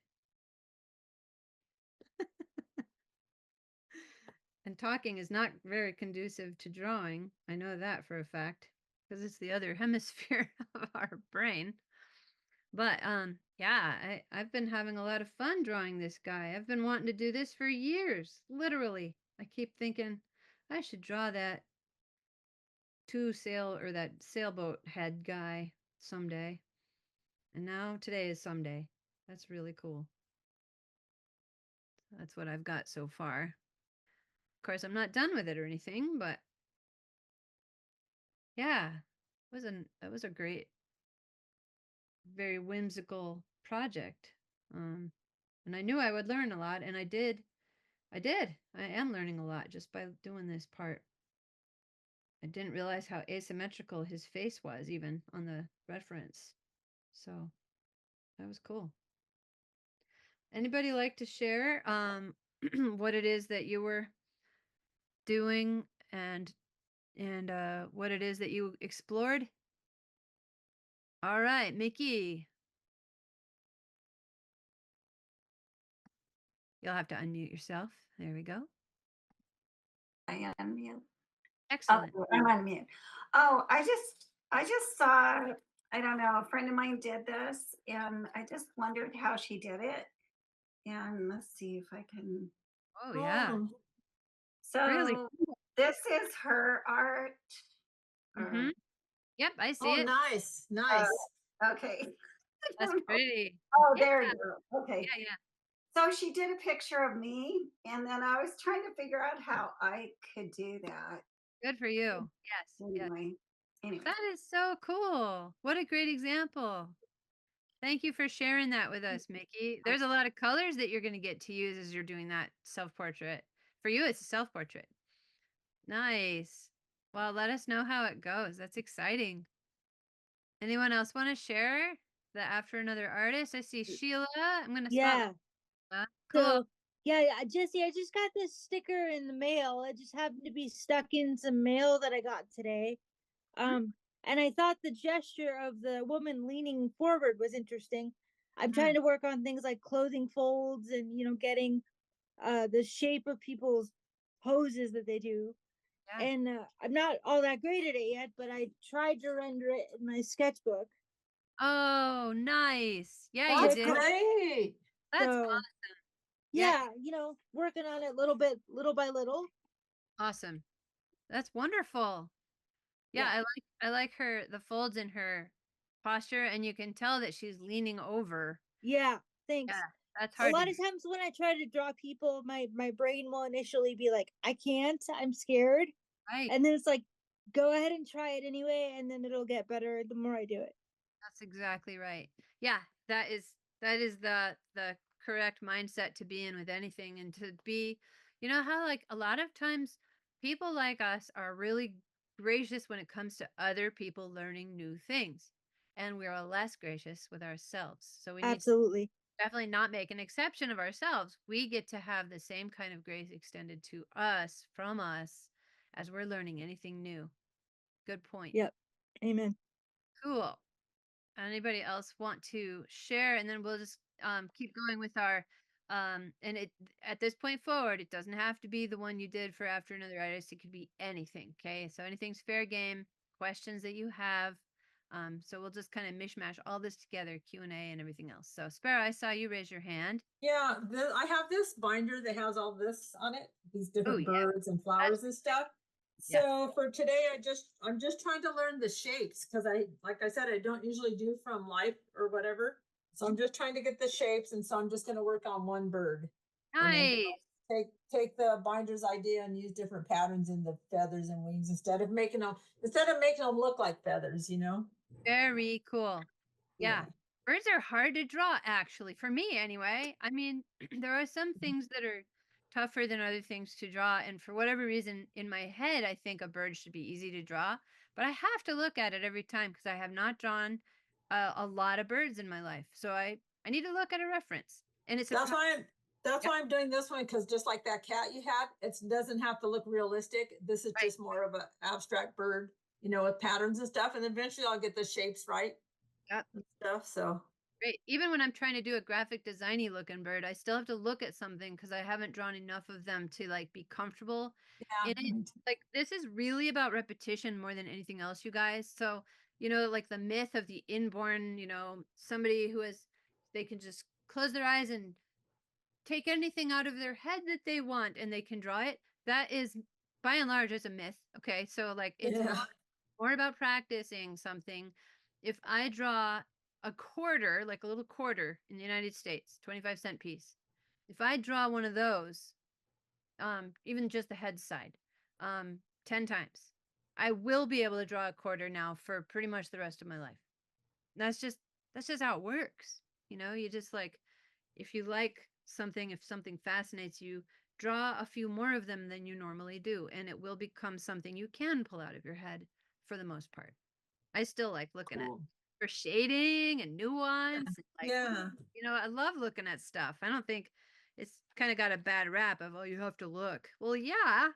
And talking is not very conducive to drawing. I know that for a fact because it's the other hemisphere of our brain. But yeah, I've been having a lot of fun drawing this guy. I've been wanting to do this for years, literally. I keep thinking I should draw that that sailboat head guy someday. And now today is someday. That's really cool. That's what I've got so far. Of course, I'm not done with it or anything, but yeah, that was a great, very whimsical project. And I knew I would learn a lot, and I did. I am learning a lot just by doing this part. I didn't realize how asymmetrical his face was, even on the reference. So that was cool. Anybody like to share what it is that you were doing and what it is that you explored? All right, Mickey. You'll have to unmute yourself. There we go. I unmute. Excellent. Oh, I'm on mute. Oh, I just saw, I don't know, a friend of mine did this and I just wondered how she did it. And let's see if I can. Oh yeah. So Really? this is her art. Mm-hmm. Yep, I see Oh, it. nice, nice. Okay. That's pretty. Oh, Yeah. there you go. Okay. Yeah, yeah. So she did a picture of me, and then I was trying to figure out how I could do that. Good for you. Yes. Yes. Anyway. That is so cool. What a great example. Thank you for sharing that with us, Mickey. There's a lot of colors that you're going to get to use as you're doing that self-portrait. For you, it's a self-portrait. Nice. Well, let us know how it goes. That's exciting. Anyone else want to share the After Another Artist? I see Sheila. I'm going to Yeah. spot. Cool. So yeah, Jesse, I just got this sticker in the mail. It just happened to be stuck in some mail that I got today. And I thought the gesture of the woman leaning forward was interesting. I'm trying to work on things like clothing folds and getting the shape of people's poses that they do. Yeah. And I'm not all that great at it yet, but I tried to render it in my sketchbook. Oh, nice. Yeah, That's you did. great. That's So, awesome. yeah, working on it little by little. Awesome. That's wonderful. Yeah, I like the folds in her posture, and you can tell that she's leaning over. Yeah, thanks. Yeah, that's A hard lot to of times when I try to draw people, my brain will initially be like, I can't, I'm scared. right. And then it's like, go ahead and try it anyway, and then it'll get better the more I do it. That's exactly right. Yeah, that is the correct mindset to be in with anything, and to be, how like a lot of times people like us are really gracious when it comes to other people learning new things, and we're less gracious with ourselves. So we need to Absolutely. definitely not make an exception of ourselves. We get to have the same kind of grace extended to us from us as we're learning anything new. Good point. Yep. Amen. Cool. Anybody else want to share? And then we'll just keep going with our and it at this point forward, it doesn't have to be the one you did for After Another Artist. It could be anything. Okay, so anything's fair game. Questions that you have. So we'll just kind of mishmash all this together, Q&A and everything else. So Sparrow, I saw you raise your hand. Yeah, I have this binder that has all this on it, these different yeah. birds and flowers and stuff. Yeah. So for today, I'm just trying to learn the shapes because like I said, I don't usually do from life or whatever. So I'm just trying to get the shapes, and so I'm just going to work on one bird. And then Nice. take the binder's idea and use different patterns in the feathers and wings instead of making them look like feathers, Very cool. Yeah. Birds are hard to draw, actually, for me anyway. I mean, there are some things that are tougher than other things to draw. And for whatever reason, in my head, I think a bird should be easy to draw. But I have to look at it every time because I have not drawn a lot of birds in my life. So I need to look at a reference. And it's that's why I'm doing this one, because just like that cat you had, it doesn't have to look realistic. This is just more of an abstract bird, with patterns and stuff. And eventually I'll get the shapes right. Yep. And stuff. So great. Even when I'm trying to do a graphic designy looking bird, I still have to look at something because I haven't drawn enough of them to like be comfortable Yeah. in it. Like this is really about repetition more than anything else, you guys. So, like the myth of the inborn, somebody who is, they can just close their eyes and take anything out of their head that they want and they can draw it. That is by and large is a myth. Okay. So like it's Yeah. more about practicing something. If I draw a quarter, like a little quarter in the United States, 25-cent piece, if I draw one of those, even just the head side, 10 times, I will be able to draw a quarter now for pretty much the rest of my life. That's just how it works. You just like, if you like something, if something fascinates you, draw a few more of them than you normally do, and it will become something you can pull out of your head for the most part. I still like looking at Cool. for shading and nuance. Like, Yeah. I love looking at stuff. I don't think it's kind of got a bad rap of, oh, you have to look. Well, yeah,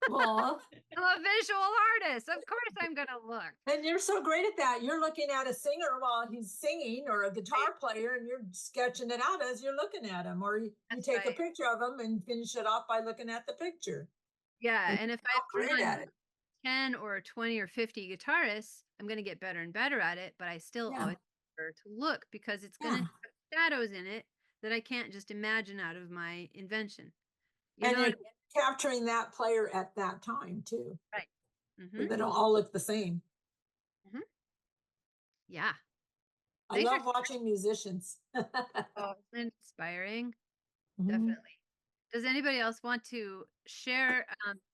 Aw. I'm a visual artist. Of course I'm going to look. And you're so great at that. You're looking at a singer while he's singing, or a guitar player, and you're sketching it out as you're looking at him, or you That's take a right. picture of him and finish it off by looking at the picture. Yeah. And And if you're I've great drawn at it. 10 or 20 or 50 guitarists, I'm going to get better and better at it, but I still Yeah. always prefer to look because it's going to Yeah. have shadows in it that I can't just imagine out of my invention. And What you're capturing that player at that time too. right. So Mm-hmm. they don't all look the same. Mm-hmm. Yeah. I Thanks for love watching musicians. oh, inspiring. Mhm. Definitely. Does anybody else want to share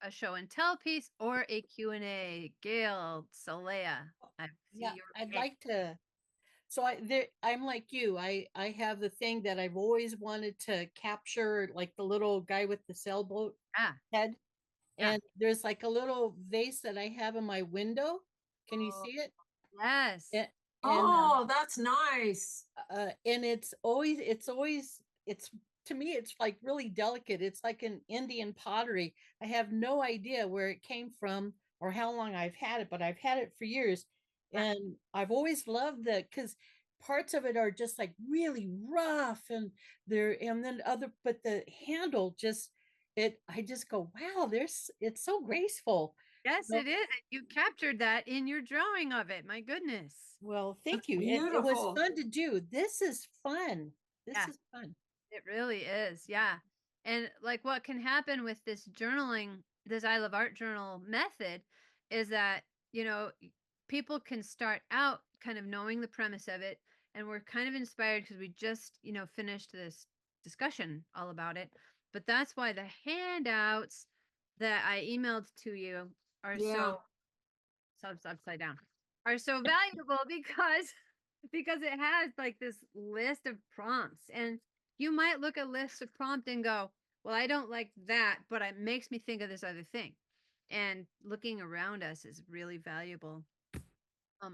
a show and tell piece or a Q&A? Gail, Solea, I see Yeah, your I'd face. like to. So I'm like you. I have the thing that I've always wanted to capture, like the little guy with the sailboat Ah, head. yeah. And there's like a little vase that I have in my window. Can you Oh, see it? yes. Oh, that's nice. And it's to me it's like really delicate. It's like an Indian pottery. I have no idea where it came from or how long I've had it, but I've had it for years. And I've always loved that because parts of it are just like really rough and then other, but the handle just, I just go, wow, it's so graceful. Yes, So, it is. You captured that in your drawing of it. My goodness. well, thank That's you. It was beautiful. fun to do. This is fun. This Yeah. is fun. It really is. Yeah. And like what can happen with this journaling, this I Love Art journal method is that, people can start out kind of knowing the premise of it. And we're kind of inspired because we just, finished this discussion all about it. But that's why the handouts that I emailed to you are Yeah. so upside down are so valuable because it has like this list of prompts, and you might look at list of prompt and go, well, I don't like that, but it makes me think of this other thing. And looking around us is really valuable.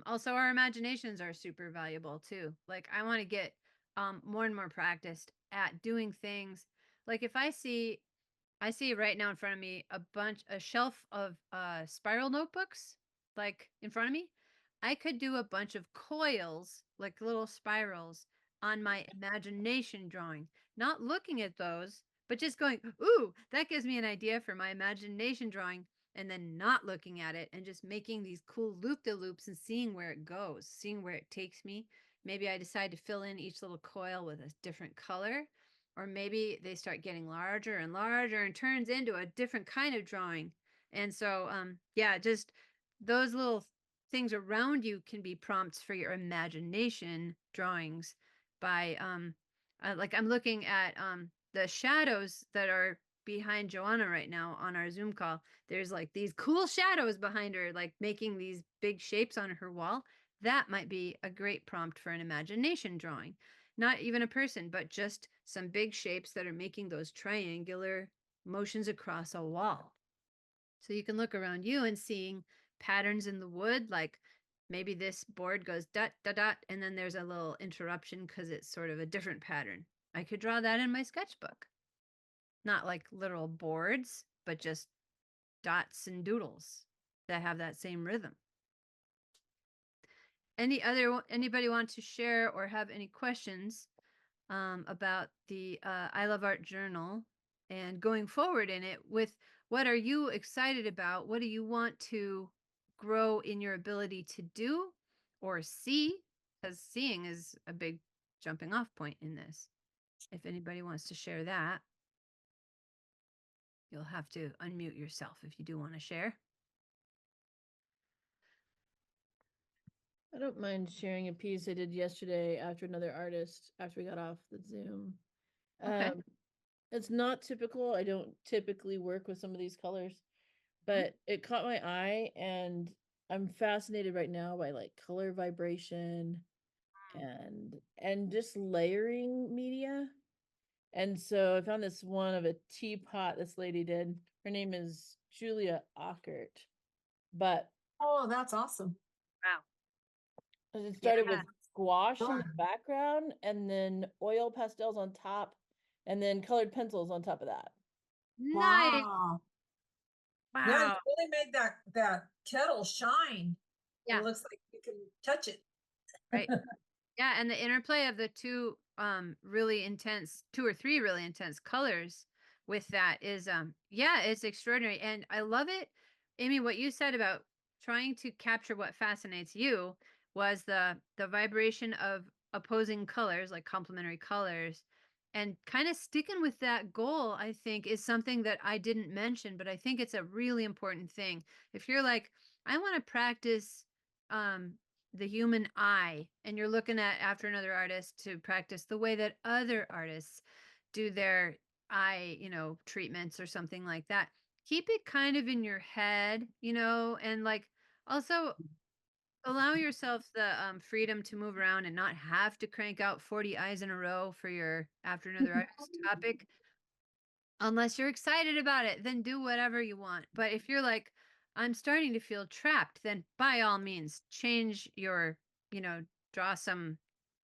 Also our imaginations are super valuable too. Like I want to get more and more practiced at doing things. Like if I see right now in front of me a shelf of spiral notebooks, like in front of me. I could do a bunch of coils, like little spirals, on my imagination drawing, not looking at those, but just going, ooh, that gives me an idea for my imagination drawing, and then not looking at it and just making these cool loop de loops and seeing where it goes, seeing where it takes me. Maybe I decide to fill in each little coil with a different color, or maybe they start getting larger and larger and turns into a different kind of drawing. And so yeah, just those little things around you can be prompts for your imagination drawings by like I'm looking at the shadows that are behind Joanna right now on our Zoom call. There's like these cool shadows behind her, like making these big shapes on her wall. That might be a great prompt for an imagination drawing. Not even a person, but just some big shapes that are making those triangular motions across a wall. So you can look around you and seeing patterns in the wood, like maybe this board goes dot, dot, dot, and then there's a little interruption because it's sort of a different pattern. I could draw that in my sketchbook. Not like literal boards, but just dots and doodles that have that same rhythm. Anybody want to share or have any questions about the I Love Art Journal and going forward in it with what are you excited about? What do you want to grow in your ability to do or see? Because seeing is a big jumping off point in this. If anybody wants to share that, you'll have to unmute yourself if you do want to share. I don't mind sharing a piece I did yesterday after another artist after we got off the Zoom. Okay. It's not typical. I don't typically work with some of these colors, but it caught my eye, and I'm fascinated right now by like color vibration and just layering media. And so I found this one of a teapot this lady did. Her name is Julia Ockert. But Oh, that's awesome. Wow. it started Yeah. with gouache in the Sure. background, and then oil pastels on top, and then colored pencils on top of that. Nice. Wow. Yeah, you Wow. really made that kettle shine. Yeah. It looks like you can touch it. Right. Yeah, and the interplay of the two two or three really intense colors with that is yeah, it's extraordinary. And I love it. Amy, what you said about trying to capture what fascinates you was the vibration of opposing colors, like complementary colors. And kind of sticking with that goal, I think, is something that I didn't mention, but I think it's a really important thing. If you're like, I want to practice um the human eye, and you're looking at after another artist to practice the way that other artists do their eye, treatments or something like that, keep it kind of in your head, and like also allow yourself the freedom to move around and not have to crank out 40 eyes in a row for your after another artist topic. Unless you're excited about it, then do whatever you want. But if you're like, I'm starting to feel trapped, then by all means, change your, you know, draw some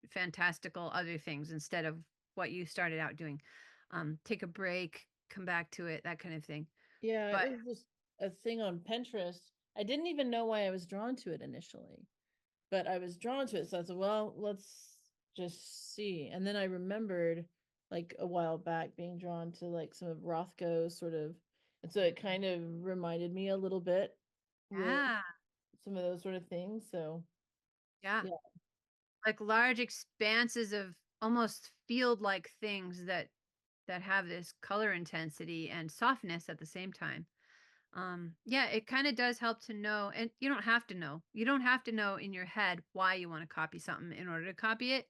fantastical other things instead of what you started out doing. Take a break, come back to it, that kind of thing. Yeah, But it was just a thing on Pinterest. I didn't even know why I was drawn to it initially, but I was drawn to it. So I said, well, let's just see. And then I remembered like a while back being drawn to like some of Rothko's sort of, and so it kind of reminded me a little bit with yeah, some of those sort of things. So yeah, yeah, like large expanses of almost field-like things that have this color intensity and softness at the same time. Yeah, it kind of does help to know, and you don't have to know. You don't have to know in your head why you want to copy something in order to copy it.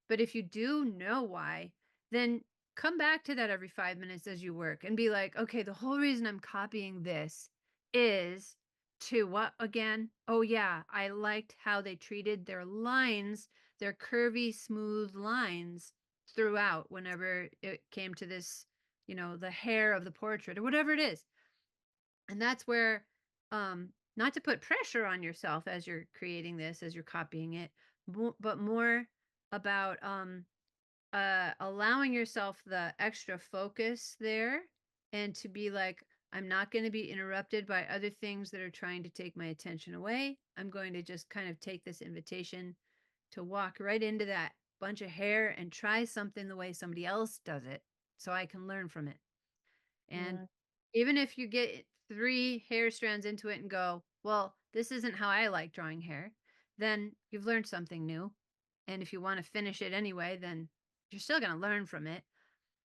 But if you do know why, then come back to that every 5 minutes as you work and be like, okay, the whole reason I'm copying this is to what again? Oh, yeah, I liked how they treated their lines, their curvy, smooth lines throughout whenever it came to this, the hair of the portrait or whatever it is. And that's where, not to put pressure on yourself as you're creating this, as you're copying it, but more about allowing yourself the extra focus there and to be like, I'm not going to be interrupted by other things that are trying to take my attention away. I'm going to just kind of take this invitation to walk right into that bunch of hair and try something the way somebody else does it so I can learn from it. And yeah, even if you get 3 hair strands into it and go, "Well, this isn't how I like drawing hair," then you've learned something new. And if you wanna finish it anyway, then you're still gonna learn from it,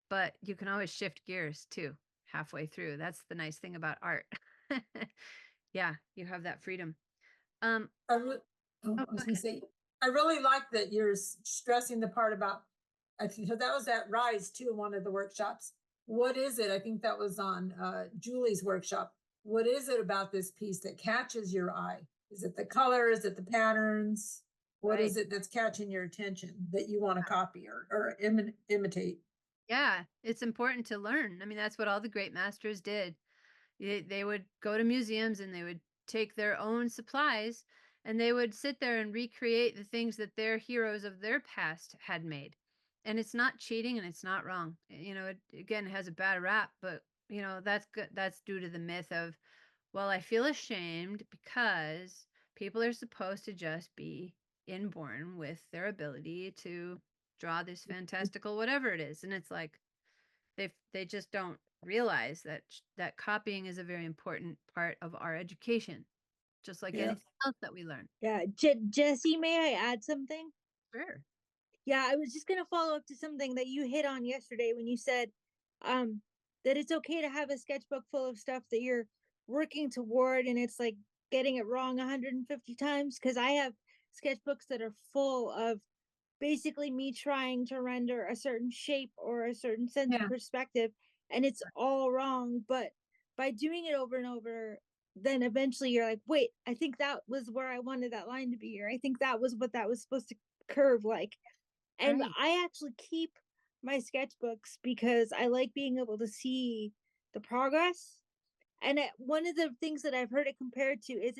but you can always shift gears too halfway through. That's the nice thing about art. Yeah, you have that freedom. Um, I re- oh, oh, I go was gonna ahead. say, I really like that you're stressing the part about, I think, so that was at Rise too, in one of the workshops. What is it? I think that was on Julie's workshop. What is it about this piece that catches your eye? Is it the color? Is it the patterns? What Right. is it that's catching your attention that you want to copy or imitate? Yeah, it's important to learn. I mean, that's what all the great masters did. They would go to museums and they would take their own supplies and they would sit there and recreate the things that their heroes of their past had made. And it's not cheating and it's not wrong. It again has a bad rap, but that's good. That's due to the myth of, well, I feel ashamed because people are supposed to just be inborn with their ability to draw this fantastical whatever it is. And it's like they just don't realize that copying is a very important part of our education, just like Yeah. anything else that we learn. Yeah, Jesse, may I add something? Sure. Yeah, I was just gonna follow up to something that you hit on yesterday when you said um that it's okay to have a sketchbook full of stuff that you're working toward and it's like getting it wrong 150 times, because I have sketchbooks that are full of basically me trying to render a certain shape or a certain sense of Yeah. perspective, and it's all wrong. But by doing it over and over, then eventually you're like, wait, I think that was where I wanted that line to be, or I think that was what that was supposed to curve like. And Right. I actually keep my sketchbooks because I like being able to see the progress. And one of the things that I've heard it compared to is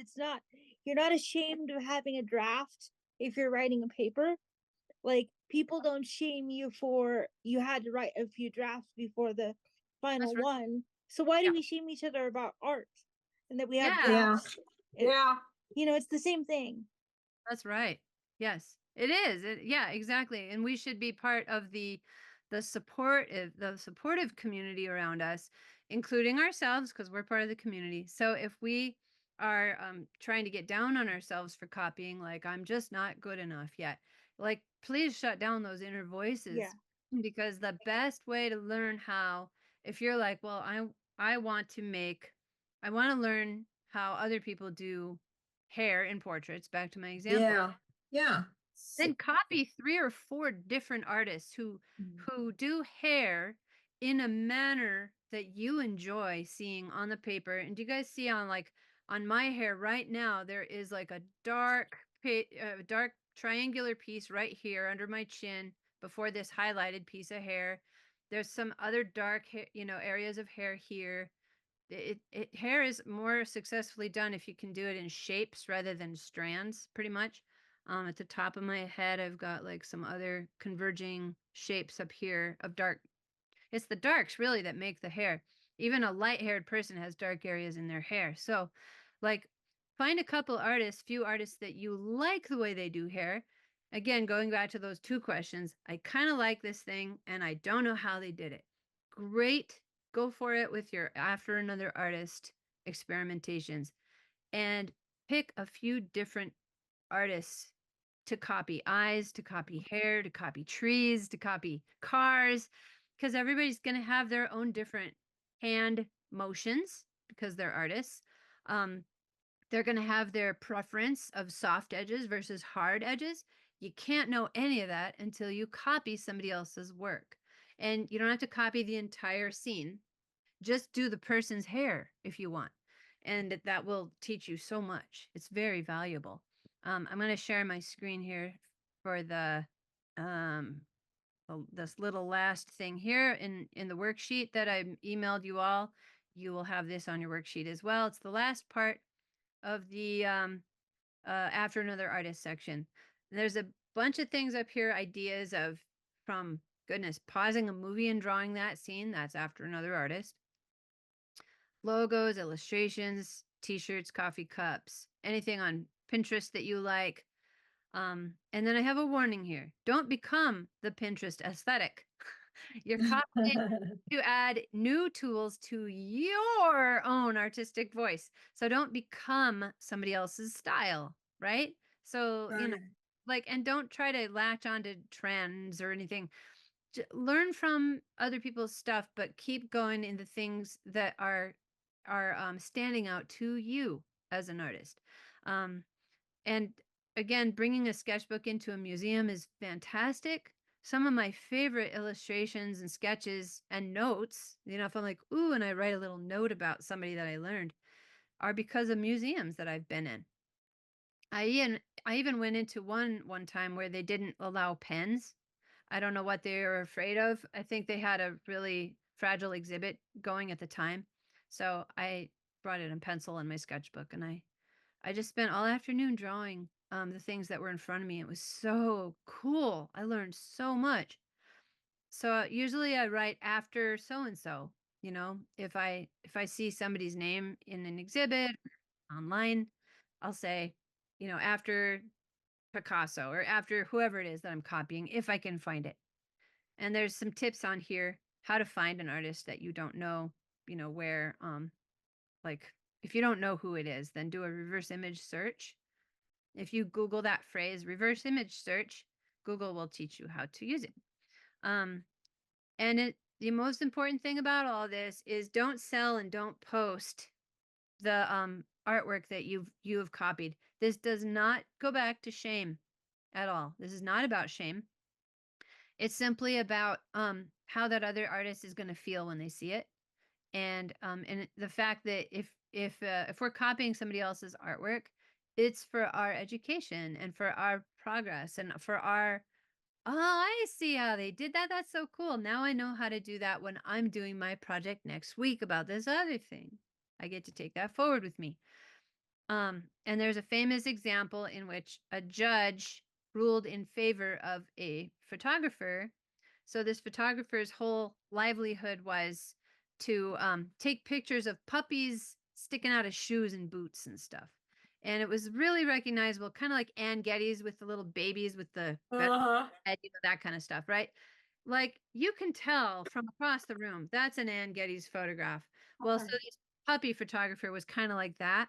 you're not ashamed of having a draft if you're writing a paper. Like, people don't shame you for you had to write a few drafts before the That's final right. one. So why Yeah. do we shame each other about art and that we have Yeah. Yeah. drafts? Yeah. It's the same thing. That's right. Yes, it is. Yeah, exactly. And we should be part of the supportive community around us, including ourselves, because we're part of the community. So if we are trying to get down on ourselves for copying, like I'm just not good enough yet, like please shut down those inner voices, Yeah. because the best way to learn how, if you're like, well, I want to I want to learn how other people do hair in portraits, back to my example, Yeah. Yeah. then copy 3 or 4 different artists who do hair in a manner that you enjoy seeing on the paper. And do you guys see on my hair right now, there is like a dark triangular piece right here under my chin before this highlighted piece of hair. There's some other dark hair, areas of hair here. Hair is more successfully done if you can do it in shapes rather than strands, pretty much. At the top of my head, I've got like some other converging shapes up here of dark. It's the darks really that make the hair. Even a light-haired person has dark areas in their hair. So, like, find a few artists that you like the way they do hair. Again, going back to those 2 questions, I kind of like this thing and I don't know how they did it. Great. Go for it with your after another artist experimentations, and pick a few different artists to copy eyes, to copy hair, to copy trees, to copy cars, because everybody's going to have their own different hand motions because they're artists. Um, they're going to have their preference of soft edges versus hard edges. You can't know any of that until you copy somebody else's work. And you don't have to copy the entire scene. Just do the person's hair if you want. And that will teach you so much. It's very valuable. I'm going to share my screen here for this little last thing here in the worksheet that I emailed you all. You will have this on your worksheet as well. It's the last part of the after another artist section. And there's a bunch of things up here, ideas from goodness, pausing a movie and drawing that scene. That's after another artist. Logos, illustrations, t-shirts, coffee cups, anything on Pinterest that you like. And then I have a warning here. Don't become the Pinterest aesthetic. You're copying to add new tools to your own artistic voice. So don't become somebody else's style, right? So, and don't try to latch onto trends or anything. Learn from other people's stuff, but keep going in the things that are standing out to you as an artist. And again, bringing a sketchbook into a museum is fantastic. Some of my favorite illustrations and sketches and notes, if I'm like, ooh, and I write a little note about somebody that I learned, are because of museums that I've been in. I even went into one time where they didn't allow pens. I don't know what they were afraid of. I think they had a really fragile exhibit going at the time. So I brought it in pencil in my sketchbook, and I just spent all afternoon drawing the things that were in front of me. It was so cool. I learned so much. So usually I write after so and so, if I see somebody's name in an exhibit online, I'll say, after Picasso or after whoever it is that I'm copying, if I can find it. And there's some tips on here how to find an artist that you don't know, where, like if you don't know who it is, then do a reverse image search. If you Google that phrase, reverse image search, Google will teach you how to use it. And the most important thing about all this is don't sell and don't post the artwork that you have copied. This does not go back to shame at all. This is not about shame. It's simply about how that other artist is going to feel when they see it, and the fact that if we're copying somebody else's artwork, it's for our education and for our progress and for our, oh, I see how they did that. That's so cool. Now I know how to do that when I'm doing my project next week about this other thing. I get to take that forward with me. And there's a famous example in which a judge ruled in favor of a photographer. So this photographer's whole livelihood was to take pictures of puppies sticking out of shoes and boots and stuff. And it was really recognizable, kind of like Ann Getty's with the little babies with the head, that kind of stuff, right? Like you can tell from across the room, that's an Ann Getty's photograph. Well, so this puppy photographer was kind of like that.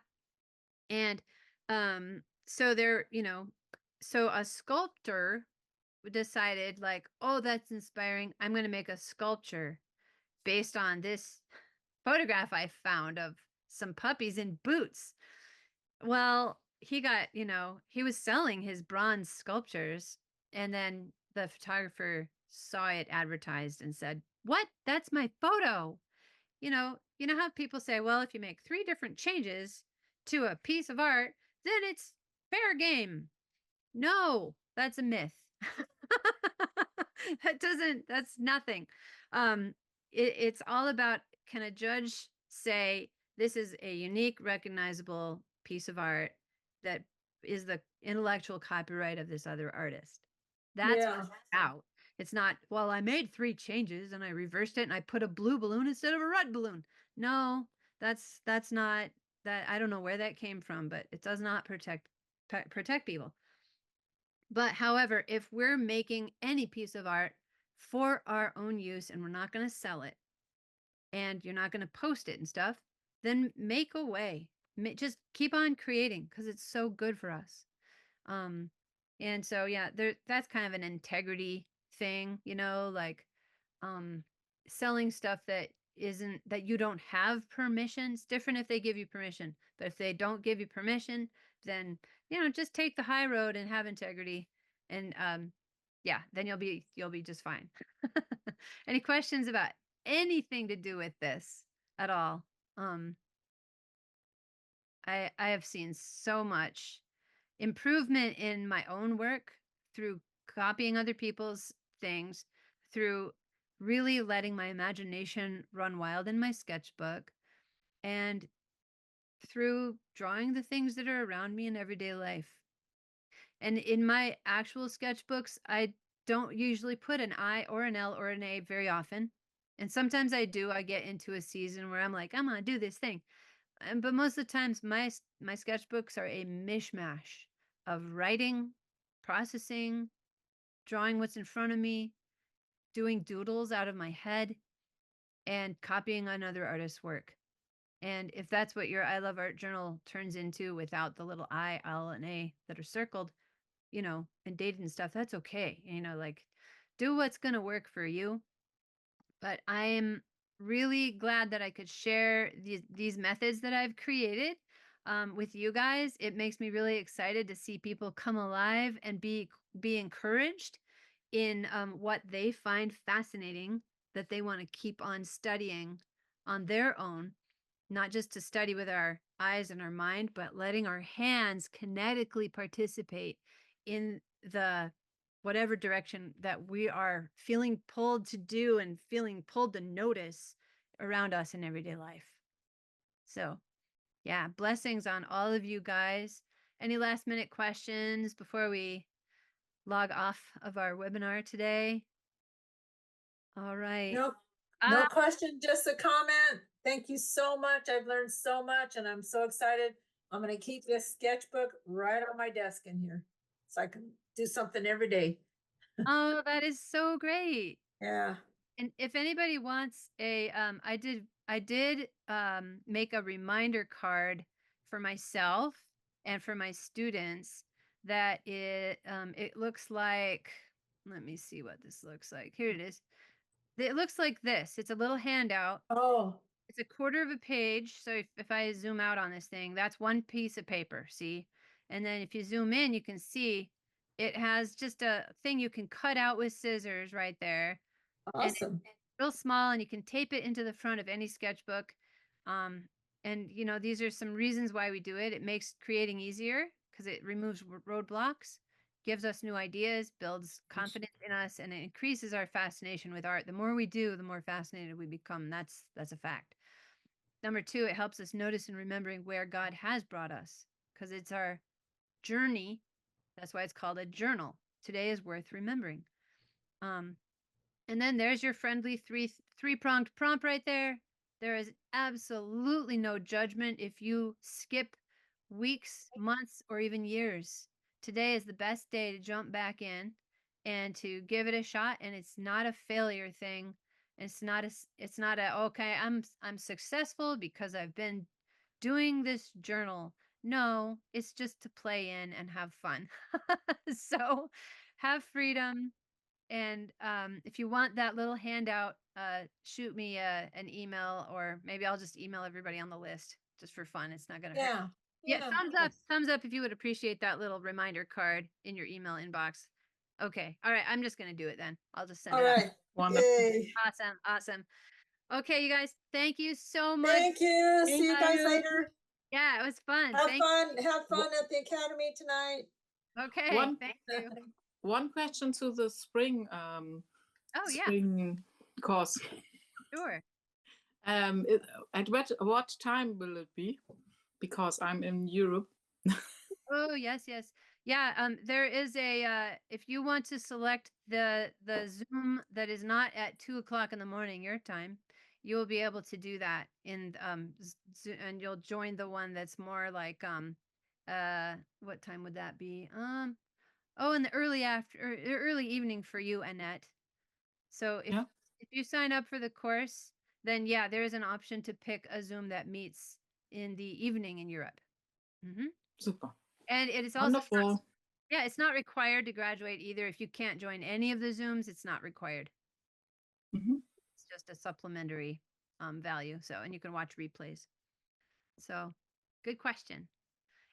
And so there, so a sculptor decided like, oh, that's inspiring. I'm going to make a sculpture based on this photograph I found of some puppies in boots. Well, he got, he was selling his bronze sculptures, and then the photographer saw it advertised and said, "What? That's my photo." You know how people say, well, if you make 3 different changes to a piece of art, then it's fair game. No, that's a myth. That's nothing. It's all about, can a judge say this is a unique, recognizable piece of art that is the intellectual copyright of this other artist? That's what it's out. It's not, well, I made 3 changes and I reversed it and I put a blue balloon instead of a red balloon. No, that's not that. I don't know where that came from, but it does not protect people. But however, if we're making any piece of art for our own use and we're not going to sell it and you're not going to post it and stuff, then make a way. Just keep on creating because it's so good for us. And so, yeah, that's kind of an integrity thing, like selling stuff that you don't have permission. It's different if they give you permission, but if they don't give you permission, then just take the high road and have integrity, and yeah, then you'll be just fine. Any questions about anything to do with this at all? I have seen so much improvement in my own work through copying other people's things, through really letting my imagination run wild in my sketchbook, and through drawing the things that are around me in everyday life. And in my actual sketchbooks, I don't usually put an I or an L or an A very often. And sometimes I do. I get into a season where I'm like, I'm going to do this thing. But most of the times my sketchbooks are a mishmash of writing, processing, drawing what's in front of me, doing doodles out of my head, and copying another artist's work. And if that's what your I Love Art journal turns into without the little I, L, and A that are circled, and dated and stuff, that's okay. Like do what's going to work for you. But I am really glad that I could share these methods that I've created with you guys. It makes me really excited to see people come alive and be encouraged in what they find fascinating, that they want to keep on studying on their own, not just to study with our eyes and our mind, but letting our hands kinetically participate in the whatever direction that we are feeling pulled to do and feeling pulled to notice around us in everyday life. So, yeah, blessings on all of you guys. Any last minute questions before we log off of our webinar today? All right. No question, just a comment. Thank you so much. I've learned so much and I'm so excited. I'm going to keep this sketchbook right on my desk in here. so I can do something every day. Oh, that is so great. Yeah. And if anybody wants a, I did make a reminder card for myself and for my students that it looks like, let me see what this looks like. Here it is. It looks like this. It's a little handout. Oh, It's a quarter of a page. So if I zoom out on this thing, that's one piece of paper, see? And then if you zoom in, you can see it has just a thing you can cut out with scissors right there. And awesome. it's real small, and you can tape it into the front of any sketchbook. And you know, these are some reasons why we do it. It makes creating easier because it removes roadblocks, gives us new ideas, builds confidence in us, and it increases our fascination with art. The more we do, the more fascinated we become. That's a fact. Number two, it helps us notice and remembering where God has brought us, because it's our journey. That's why it's called a journal. Today is worth remembering. And then there's your friendly three-pronged prompt right there. There is absolutely no judgment if you skip weeks, months, or even years. Today is the best day to jump back in and to give it a shot. And it's not a failure thing. It's not a okay, I'm successful because I've been doing this journal. No, it's just to play in and have fun. So have freedom. And if you want that little handout, shoot me an email, or maybe I'll just email everybody on the list just for fun. It's not going to hurt. Yeah. Yeah, Yeah. thumbs up if you would appreciate that little reminder card in your email inbox. Okay. All right. I'm just going to do it then. I'll just send All it out. right. Wonderful. Yay. Awesome. Awesome. Okay, you guys, thank you so much. Thank you. Thank See you guys you. later. Yeah, it was fun. Have Thank fun. Have fun at the academy tonight. Okay. One Thank you. one question to the spring Oh, yeah, spring course. sure. At what time will it be? Because I'm in Europe. Oh, yes, yes. Yeah, there is a if you want to select the Zoom that is not at 2 o'clock in the morning your time, you'll be able to do that in and you'll join the one that's more like what time would that be? Oh, in the early evening for you, Annette. So Yeah. if you sign up for the course, then yeah, there is an option to pick a Zoom that meets in the evening in Europe. Mm-hmm. Super. And it is also Wonderful. yeah, it's not required to graduate either. If you can't join any of the Zooms, it's not required. Mhm. It's just a supplementary value. So, and you can watch replays. So, good question.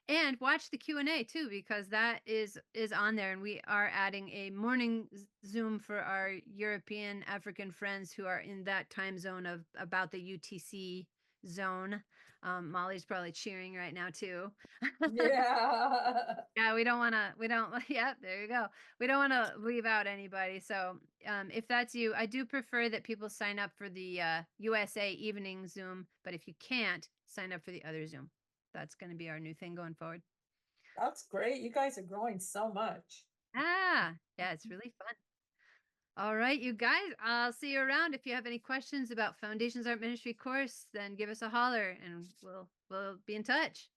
And watch the Q&A too, because that is on there, and we are adding a morning Zoom for our European African friends who are in that time zone of about the UTC zone. Molly's probably cheering right now too. Yeah. Yeah, we don't, yeah, there you go. We don't want to leave out anybody. So if that's you, I do prefer that people sign up for the USA evening Zoom, but if you can't, sign up for the other Zoom. That's going to be our new thing going forward. That's great. You guys are growing so much. Yeah, it's really fun. All right, you guys, I'll see you around. If you have any questions about Foundations Art Ministry course, then give us a holler and we'll be in touch.